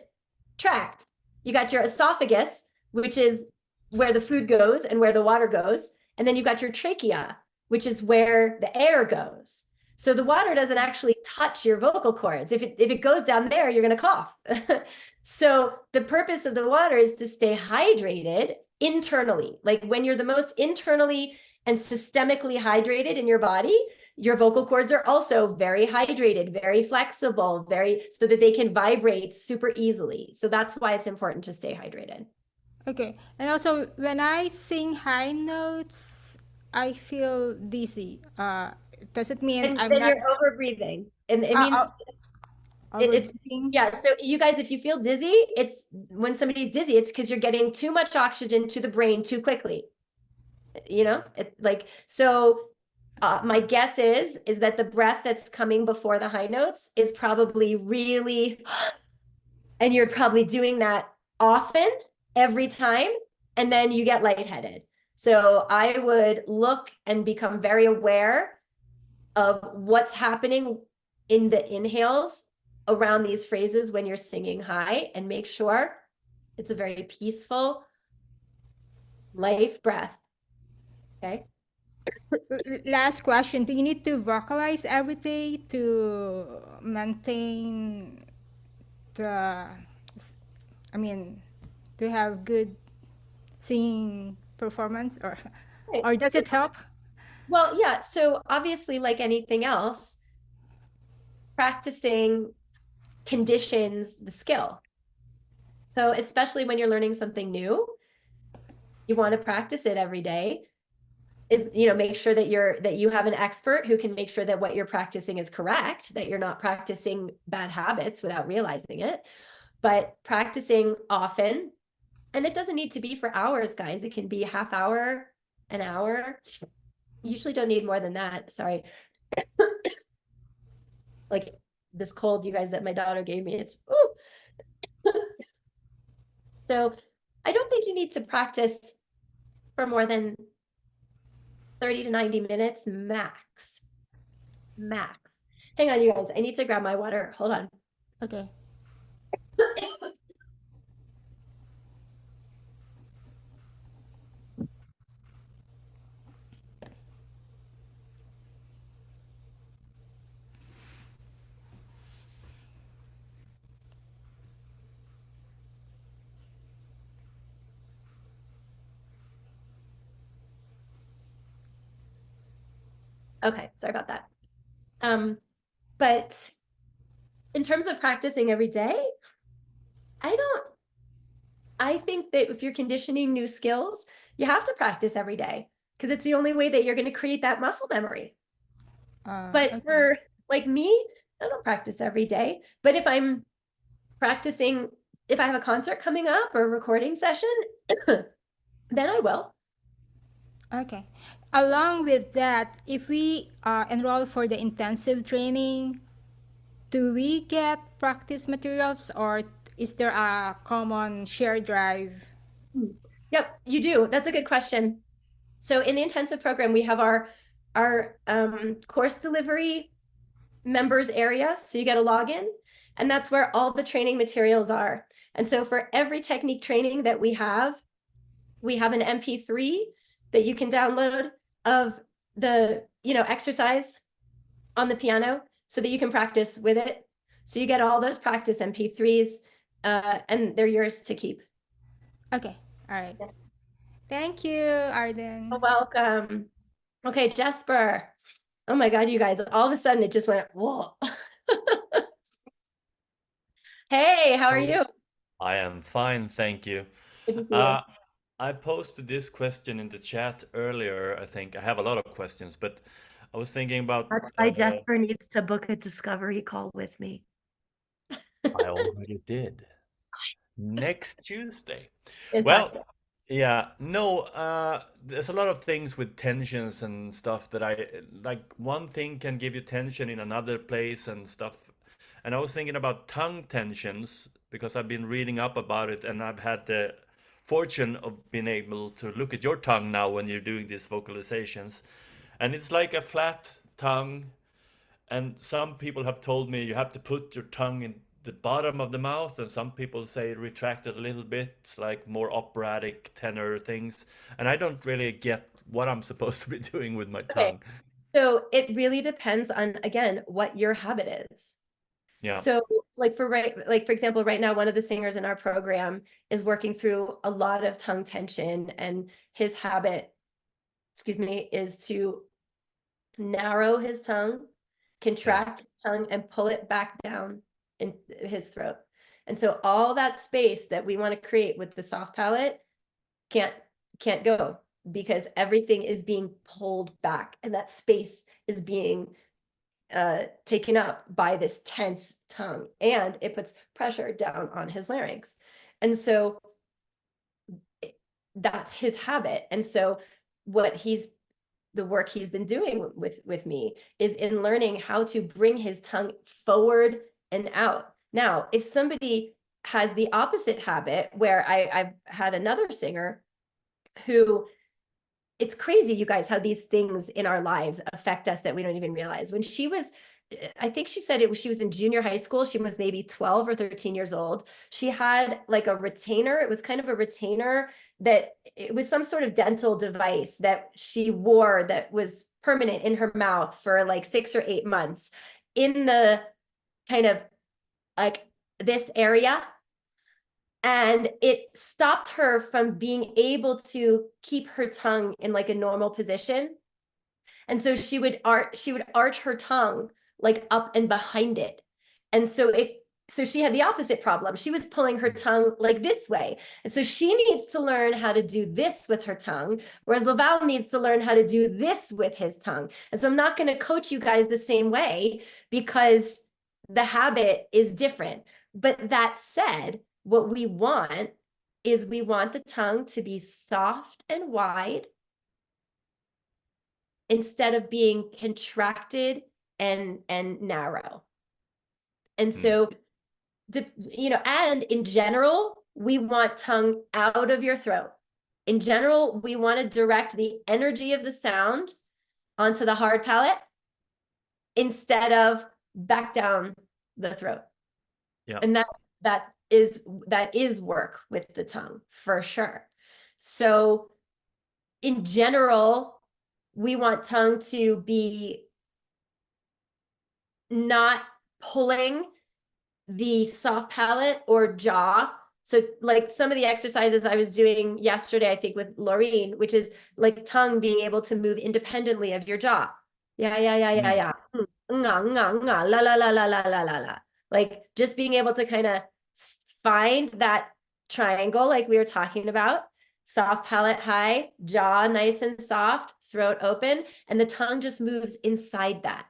tracts. You got your esophagus, which is where the food goes and where the water goes, and then you've got your trachea, which is where the air goes. So the water doesn't actually touch your vocal cords. If it goes down there, you're going to cough. So the purpose of the water is to stay hydrated internally. Like when you're the most internally and systemically hydrated in your body, your vocal cords are also very hydrated, very flexible, so that they can vibrate super easily. So that's why it's important to stay hydrated. Okay. And also, when I sing high notes, I feel dizzy. Does it mean And I'm then not you're over breathing. And it means it's overbreathing? yeah. So you guys, if you feel dizzy, it's when somebody's dizzy, it's because you're getting too much oxygen to the brain too quickly. My guess is that the breath that's coming before the high notes is probably really, and you're probably doing that often every time, and then you get lightheaded. So I would look and become very aware of what's happening in the inhales around these phrases when you're singing high, and make sure it's a very peaceful life breath. Okay. Last question. Do you need to vocalize every day to maintain the, I mean, to have good singing performance, or does it help? Well, yeah. So obviously, like anything else, practicing conditions the skill. So especially when you're learning something new, you want to practice it every day. Make sure that you have an expert who can make sure that what you're practicing is correct, that you're not practicing bad habits without realizing it, but practicing often. And it doesn't need to be for hours, guys. It can be a half hour, an hour. You usually don't need more than that. Sorry. Like this cold, you guys, that my daughter gave me, it's so I don't think you need to practice for more than 30 to 90 minutes max. Max. Hang on, you guys. I need to grab my water. Hold on. Okay. Okay, sorry about that. But in terms of practicing every day, I think that if you're conditioning new skills, you have to practice every day because it's the only way that you're going to create that muscle memory. But Okay. for like me, I don't practice every day. But if I'm practicing, if I have a concert coming up or a recording session, then I will. Okay. Along with that, if we enroll for the intensive training, do we get practice materials, or is there a common share drive? Yep, you do. That's a good question. So in the intensive program, we have our course delivery members area. So you get a login, and that's where all the training materials are. And so for every technique training that we have an MP3 that you can download of the, exercise on the piano so that you can practice with it. So you get all those practice MP3s, and they're yours to keep. Okay. All right. Thank you, Arden. You're welcome. Okay, Jesper. Oh my God, you guys, all of a sudden it just went, whoa. Hey, how are you? I am fine, thank you. Good to see you. I posted this question in the chat earlier. I think I have a lot of questions, but I was thinking about That's why Jesper needs to book a discovery call with me. I already did. Next Tuesday. In Well, fact, yeah, no, there's a lot of things with tensions and stuff that I like. One thing can give you tension in another place and stuff. And I was thinking about tongue tensions because I've been reading up about it, and I've had the fortune of being able to look at your tongue now when you're doing these vocalizations. And it's like a flat tongue, and some people have told me you have to put your tongue in the bottom of the mouth, and some people say retract it a little bit, like more operatic tenor things. And I don't really get what I'm supposed to be doing with my okay. tongue. So it really depends on, again, what your habit is. Yeah. So like for example, right now, one of the singers in our program is working through a lot of tongue tension, and his habit, is to narrow his tongue, contract his tongue, and pull it back down in his throat. And so all that space that we want to create with the soft palate can't go, because everything is being pulled back, and that space is being taken up by this tense tongue, and it puts pressure down on his larynx. And so that's his habit. And so the work he's been doing with me is in learning how to bring his tongue forward and out. Now, if somebody has the opposite habit, where I've had another singer who, it's crazy, you guys, how these things in our lives affect us that we don't even realize. When she was, I think she said she was in junior high school. She was maybe 12 or 13 years old. She had like a retainer. It was kind of a retainer that it was some sort of dental device that she wore that was permanent in her mouth for like 6 or 8 months, in the kind of like this area. And it stopped her from being able to keep her tongue in like a normal position. And so she would arch her tongue like up and behind it. And so she had the opposite problem. She was pulling her tongue like this way. And so she needs to learn how to do this with her tongue, whereas Laval needs to learn how to do this with his tongue. And so I'm not going to coach you guys the same way, because the habit is different. But that said, what we want is we want the tongue to be soft and wide instead of being contracted and narrow. And so, and in general, we want tongue out of your throat. In general, we want to direct the energy of the sound onto the hard palate instead of back down the throat. Yeah. And that is work with the tongue for sure. So in general, we want tongue to be not pulling the soft palate or jaw. So like some of the exercises I was doing yesterday, I think with Laureen, which is like tongue being able to move independently of your jaw. Yeah. La la la la la la la. Like just being able to kind of find that triangle like we were talking about. Soft palate high, jaw nice and soft, throat open, and the tongue just moves inside that.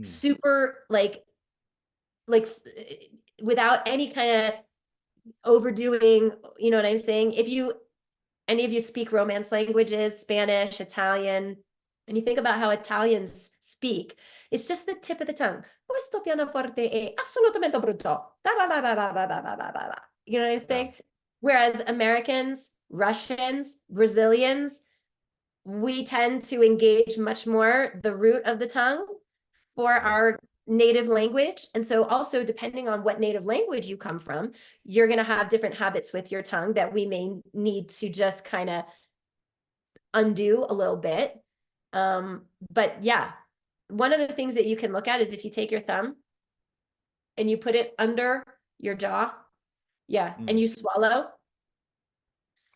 Super like without any kind of overdoing, you know what I'm saying? If any of you speak Romance languages, Spanish, Italian, and you think about how Italians speak, it's just the tip of the tongue. Questo pianoforte è assolutamente brutto. You know what I'm saying? Whereas Americans, Russians, Brazilians, we tend to engage much more the root of the tongue for our native language. And so also depending on what native language you come from, you're going to have different habits with your tongue that we may need to just kind of undo a little bit. But yeah, one of the things that you can look at is if you take your thumb and you put it under your jaw, and you swallow.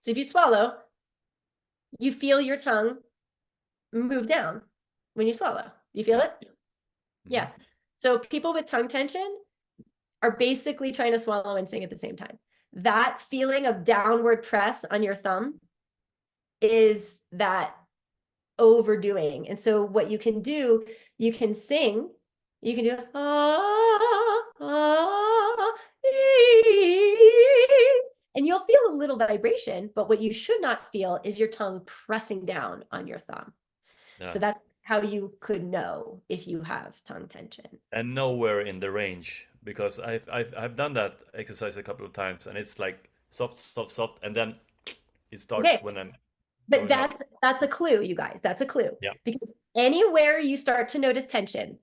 So if you swallow, you feel your tongue move down when you swallow. You feel it? Yeah. So people with tongue tension are basically trying to swallow and sing at the same time. That feeling of downward press on your thumb is that overdoing. And so what you can do, you can sing, you can do and you'll feel a little vibration, but what you should not feel is your tongue pressing down on your thumb. So that's how you could know if you have tongue tension. And nowhere in the range, because I've done that exercise a couple of times, and it's like soft, soft, soft, and then it starts when I'm. But that's a clue, you guys. That's a clue. Yeah. Because anywhere you start to notice tension,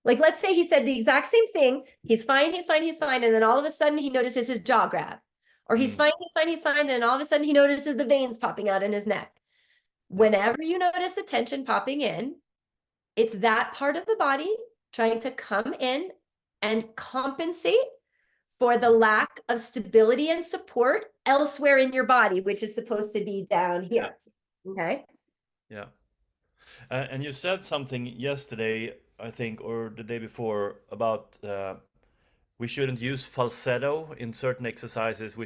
like let's say he said the exact same thing, he's fine, he's fine, he's fine, and then all of a sudden he notices his jaw grab. Or he's fine, he's fine, he's fine, and then all of a sudden he notices the veins popping out in his neck. Whenever you notice the tension popping in, it's that part of the body trying to come in and compensate for the lack of stability and support elsewhere in your body, which is supposed to be down here. Okay. Yeah. And you said something yesterday, I think, or the day before, about we shouldn't use falsetto in certain exercises.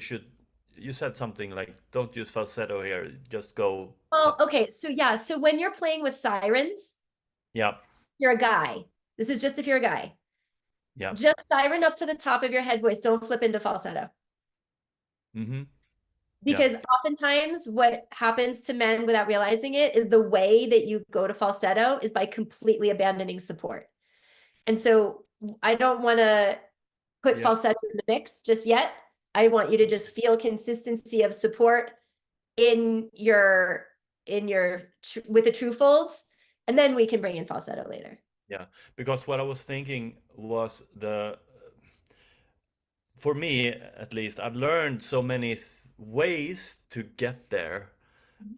You said something like, don't use falsetto here, just go. Oh, okay. So yeah. So when you're playing with sirens, you're a guy. This is just if you're a guy. Yeah. Just siren up to the top of your head voice. Don't flip into falsetto. Because oftentimes what happens to men without realizing it is the way that you go to falsetto is by completely abandoning support. And so I don't want to put falsetto in the mix just yet. I want you to just feel consistency of support with the true folds, and then we can bring in falsetto later. Yeah, because what I was thinking was for me at least, I've learned so many ways to get there,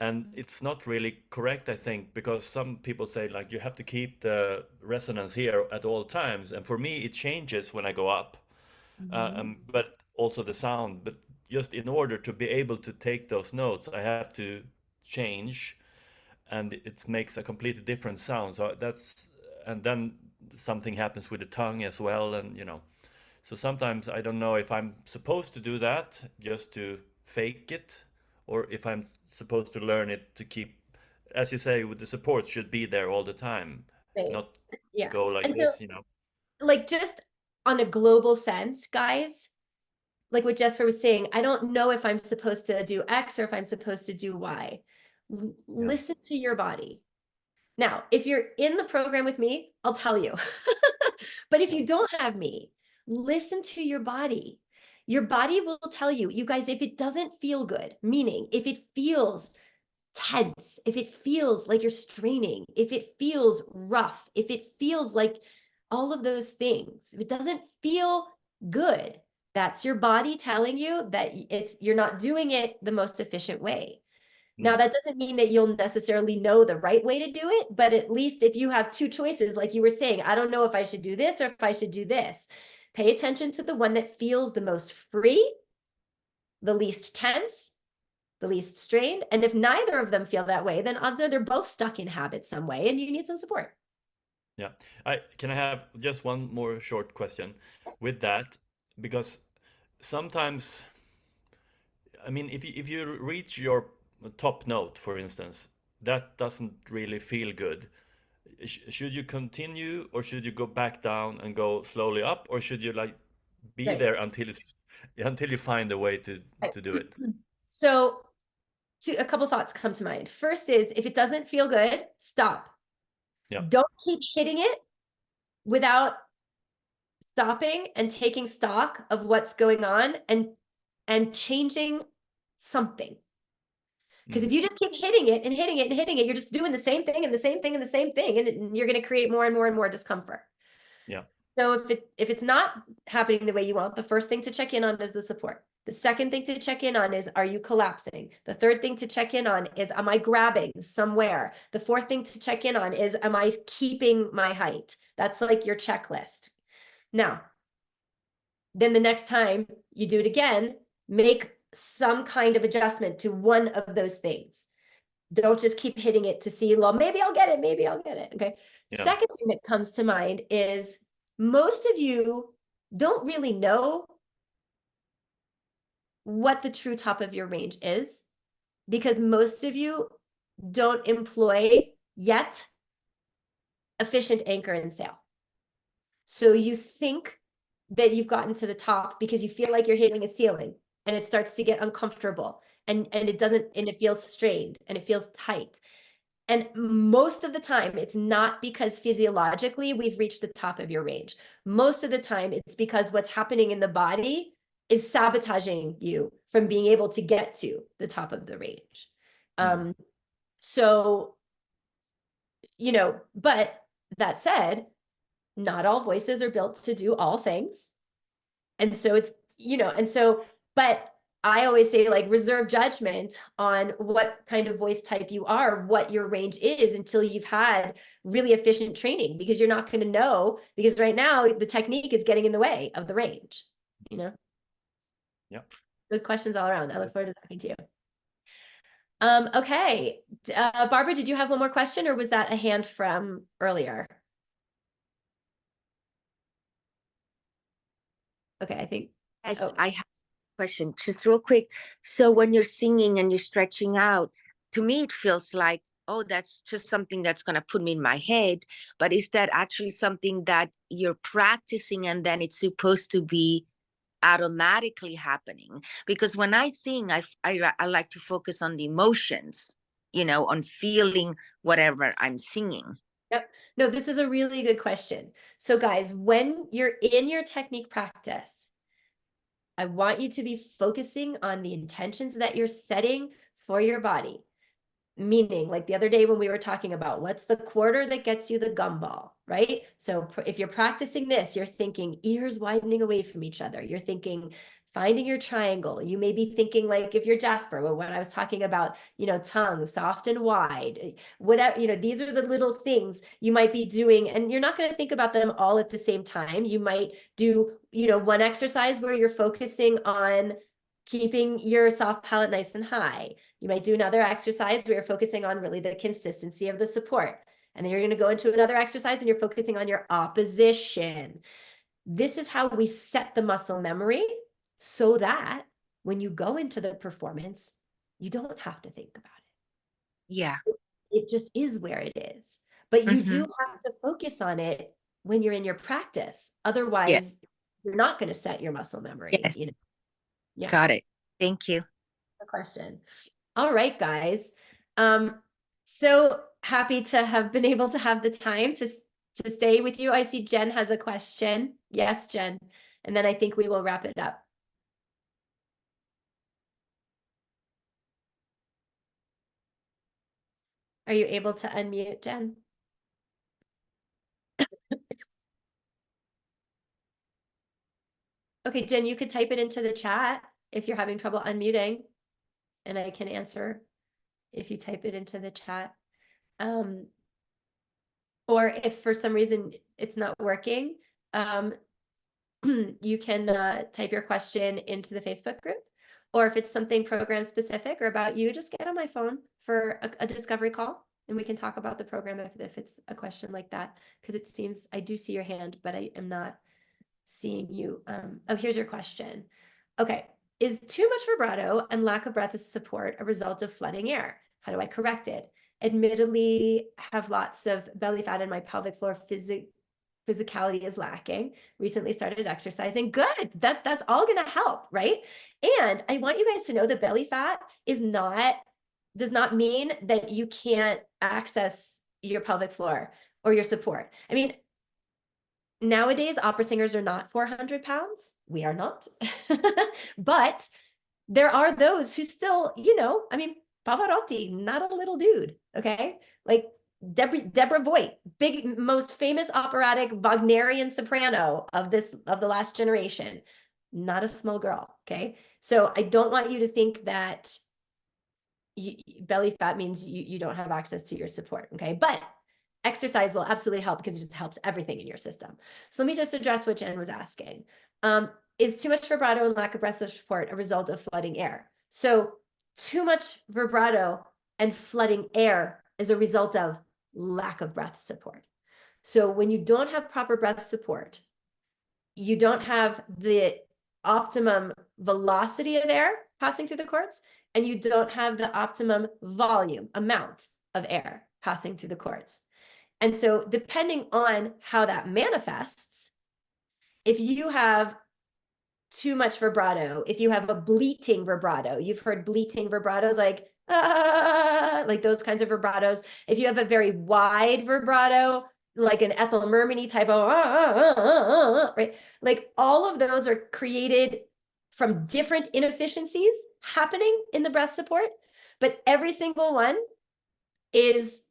and it's not really correct, I think, because some people say like you have to keep the resonance here at all times, and for me it changes when I go up, but also the sound. But just in order to be able to take those notes, I have to change, and it makes a completely different sound. So and then something happens with the tongue as well, and so sometimes I don't know if I'm supposed to do that just to fake it, or if I'm supposed to learn it to keep, as you say, with the support should be there all the time, not go like and this, Like just on a global sense, guys, like what Jesper was saying, I don't know if I'm supposed to do X or if I'm supposed to do Y. Listen to your body. Now, if you're in the program with me, I'll tell you. But if you don't have me, listen to your body. Your body will tell you, you guys, if it doesn't feel good, meaning if it feels tense, if it feels like you're straining, if it feels rough, if it feels like all of those things, if it doesn't feel good, that's your body telling you that you're not doing it the most efficient way. Now, that doesn't mean that you'll necessarily know the right way to do it, but at least if you have two choices, like you were saying, I don't know if I should do this or if I should do this. Pay attention to the one that feels the most free, the least tense, the least strained. And if neither of them feel that way, then odds are they're both stuck in habit some way and you need some support. Yeah. Can I have just one more short question with that? Because sometimes, I mean, if you reach your top note, for instance, that doesn't really feel good. Should you continue, or should you go back down and go slowly up, or should you like be there until you find a way to do it? So a couple thoughts come to mind. First is, if it doesn't feel good, stop. Don't keep hitting it without stopping and taking stock of what's going on and changing something. Because if you just keep hitting it and hitting it and hitting it, you're just doing the same thing and the same thing and the same thing, and you're going to create more and more and more discomfort. Yeah. So if it's not happening the way you want, the first thing to check in on is the support. The second thing to check in on is, are you collapsing? The third thing to check in on is, am I grabbing somewhere? The fourth thing to check in on is, am I keeping my height? That's like your checklist. Now, then the next time you do it again, make some kind of adjustment to one of those things. Don't just keep hitting it to see, well, maybe I'll get it, maybe I'll get it. Okay. Yeah. Second thing that comes to mind is most of you don't really know what the true top of your range is, because most of you don't employ yet efficient anchor and sail. So you think that you've gotten to the top because you feel like you're hitting a ceiling, and it starts to get uncomfortable, and it doesn't, and it feels strained and it feels tight. And most of the time, it's not because physiologically we've reached the top of your range. Most of the time, it's because what's happening in the body is sabotaging you from being able to get to the top of the range. So, but that said, not all voices are built to do all things. And so it's, but I always say, like, reserve judgment on what kind of voice type you are, what your range is, until you've had really efficient training, because you're not going to know, because right now the technique is getting in the way of the range, Yep. Good questions all around. I look forward to talking to you. Okay. Barbara, did you have one more question, or was that a hand from earlier? Okay, I think. Yes, I have a question, just real quick. So when you're singing and you're stretching out, to me, it feels like, oh, that's just something that's going to put me in my head. But is that actually something that you're practicing and then it's supposed to be automatically happening? Because when I sing, I like to focus on the emotions, on feeling whatever I'm singing. Yep. No, this is a really good question. So guys, when you're in your technique practice, I want you to be focusing on the intentions that you're setting for your body. Meaning, like the other day when we were talking about what's the quarter that gets you the gumball, right? So if you're practicing this, you're thinking ears widening away from each other. You're thinking finding your triangle. You may be thinking, like, if you're Jasper, well, when I was talking about, tongue soft and wide, whatever, these are the little things you might be doing, and you're not going to think about them all at the same time. You might do, one exercise where you're focusing on keeping your soft palate nice and high. You might do another exercise where you're focusing on really the consistency of the support. And then you're going to go into another exercise and you're focusing on your opposition. This is how we set the muscle memory, so that when you go into the performance, you don't have to think about it. Yeah. It just is where it is. But you do have to focus on it when you're in your practice. Otherwise, you're not going to set your muscle memory. Yes. Yeah. Got it. Thank you. Good question. All right, guys. So happy to have been able to have the time to stay with you. I see Jen has a question. Yes, Jen. And then I think we will wrap it up. Are you able to unmute, Jen? Okay, Jen, you could type it into the chat if you're having trouble unmuting, and I can answer if you type it into the chat. Or if for some reason it's not working, you can type your question into the Facebook group. Or if it's something program specific or about you, just get on my phone for a discovery call, and we can talk about the program if it's a question like that, because it seems I do see your hand, but I am not seeing you. Oh, here's your question. Okay. Is too much vibrato and lack of breath support a result of flooding air? How do I correct it? Admittedly, have lots of belly fat, and my pelvic floor physicality is lacking. Recently started exercising. Good. That's all going to help, right? And I want you guys to know that belly fat does not mean that you can't access your pelvic floor or your support. I mean, nowadays, opera singers are not 400 pounds. We are not. But there are those who still, Pavarotti, not a little dude, okay? Like Deborah Voigt, big, most famous operatic Wagnerian soprano of the last generation, not a small girl, okay? So I don't want you to think that belly fat means you don't have access to your support, okay? But exercise will absolutely help because it just helps everything in your system. So let me just address what Jen was asking. Is too much vibrato and lack of breath support a result of flooding air? So too much vibrato and flooding air is a result of lack of breath support. So when you don't have proper breath support, you don't have the optimum velocity of air passing through the cords, and you don't have the optimum volume, amount of air passing through the cords. And so depending on how that manifests, if you have too much vibrato, if you have a bleating vibrato, you've heard bleating vibratos like those kinds of vibratos. If you have a very wide vibrato, like an Ethel Mermany type of, right? Like all of those are created from different inefficiencies happening in the breath support, but every single one is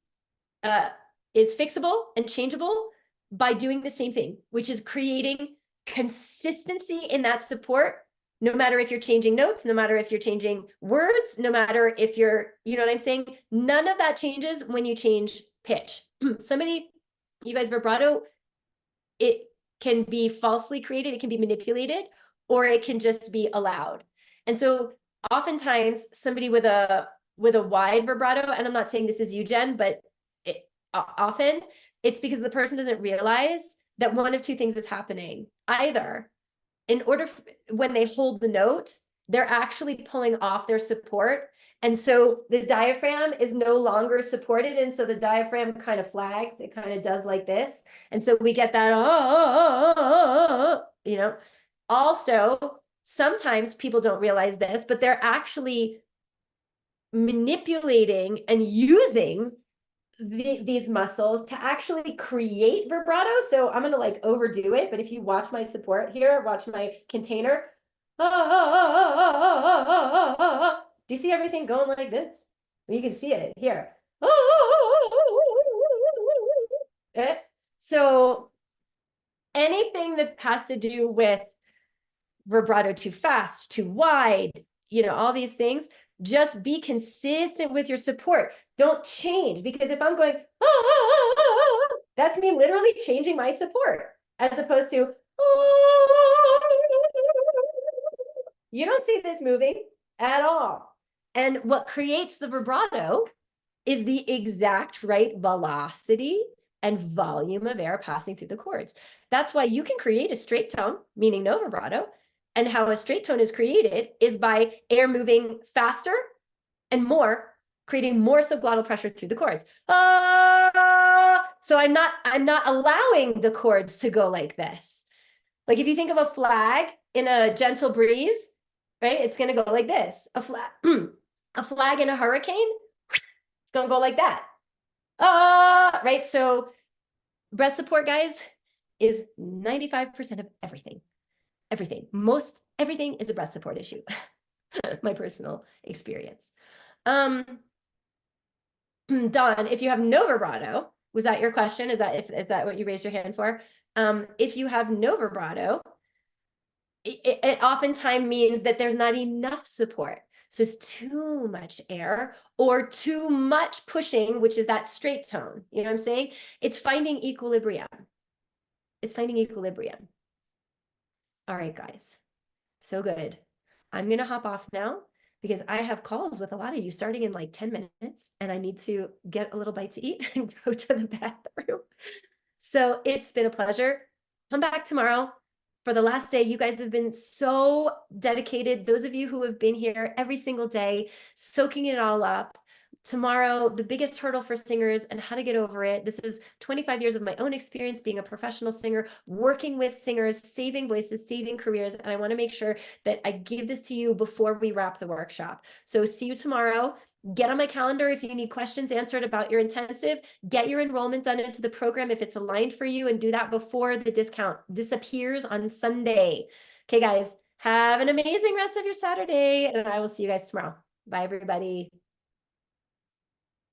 fixable and changeable by doing the same thing, which is creating consistency in that support, no matter if you're changing notes, no matter if you're changing words, no matter if you're, you know what I'm saying? None of that changes when you change pitch. You guys, vibrato, it can be falsely created, it can be manipulated, or it can just be allowed. And so oftentimes somebody with a wide vibrato, and I'm not saying this is you, Jen, but often it's because the person doesn't realize that one of two things is happening. Either when they hold the note, they're actually pulling off their support. And so the diaphragm is no longer supported. And so the diaphragm kind of flags, it kind of does like this. And so we get that, you know. Also, sometimes people don't realize this, but they're actually manipulating and using these muscles to actually create vibrato. So I'm going to like overdo it. But if you watch my support here, watch my container. Do you see everything going like this? You can see it here. So anything that has to do with vibrato too fast, too wide, you know, all these things, just be consistent with your support. Don't change, because if I'm going, that's me literally changing my support, as opposed to, you don't see this moving at all. And what creates the vibrato is the exact right velocity and volume of air passing through the cords. That's why you can create a straight tone, meaning no vibrato. And how a straight tone is created is by air moving faster and more, creating more subglottal pressure through the cords. So I'm not allowing the cords to go like this. Like if you think of a flag in a gentle breeze, right? It's going to go like this. A flag in a hurricane, it's going to go like that. Right? So breath support, guys, is 95% of everything. Everything is a breath support issue. My personal experience. Dawn, if you have no vibrato, was that your question? Is that what you raised your hand for? If you have no vibrato, it oftentimes means that there's not enough support. So it's too much air or too much pushing, which is that straight tone. You know what I'm saying? It's finding equilibrium. All right, guys. So good. I'm going to hop off now because I have calls with a lot of you starting in like 10 minutes and I need to get a little bite to eat and go to the bathroom. So it's been a pleasure. Come back tomorrow for the last day. You guys have been so dedicated. Those of you who have been here every single day, soaking it all up. Tomorrow, the biggest hurdle for singers and how to get over it. This is 25 years of my own experience being a professional singer, working with singers, saving voices, saving careers. And I want to make sure that I give this to you before we wrap the workshop. So see you tomorrow. Get on my calendar if you need questions answered about your intensive. Get your enrollment done into the program if it's aligned for you, and do that before the discount disappears on Sunday. Okay, guys, have an amazing rest of your Saturday, and I will see you guys tomorrow. Bye, everybody.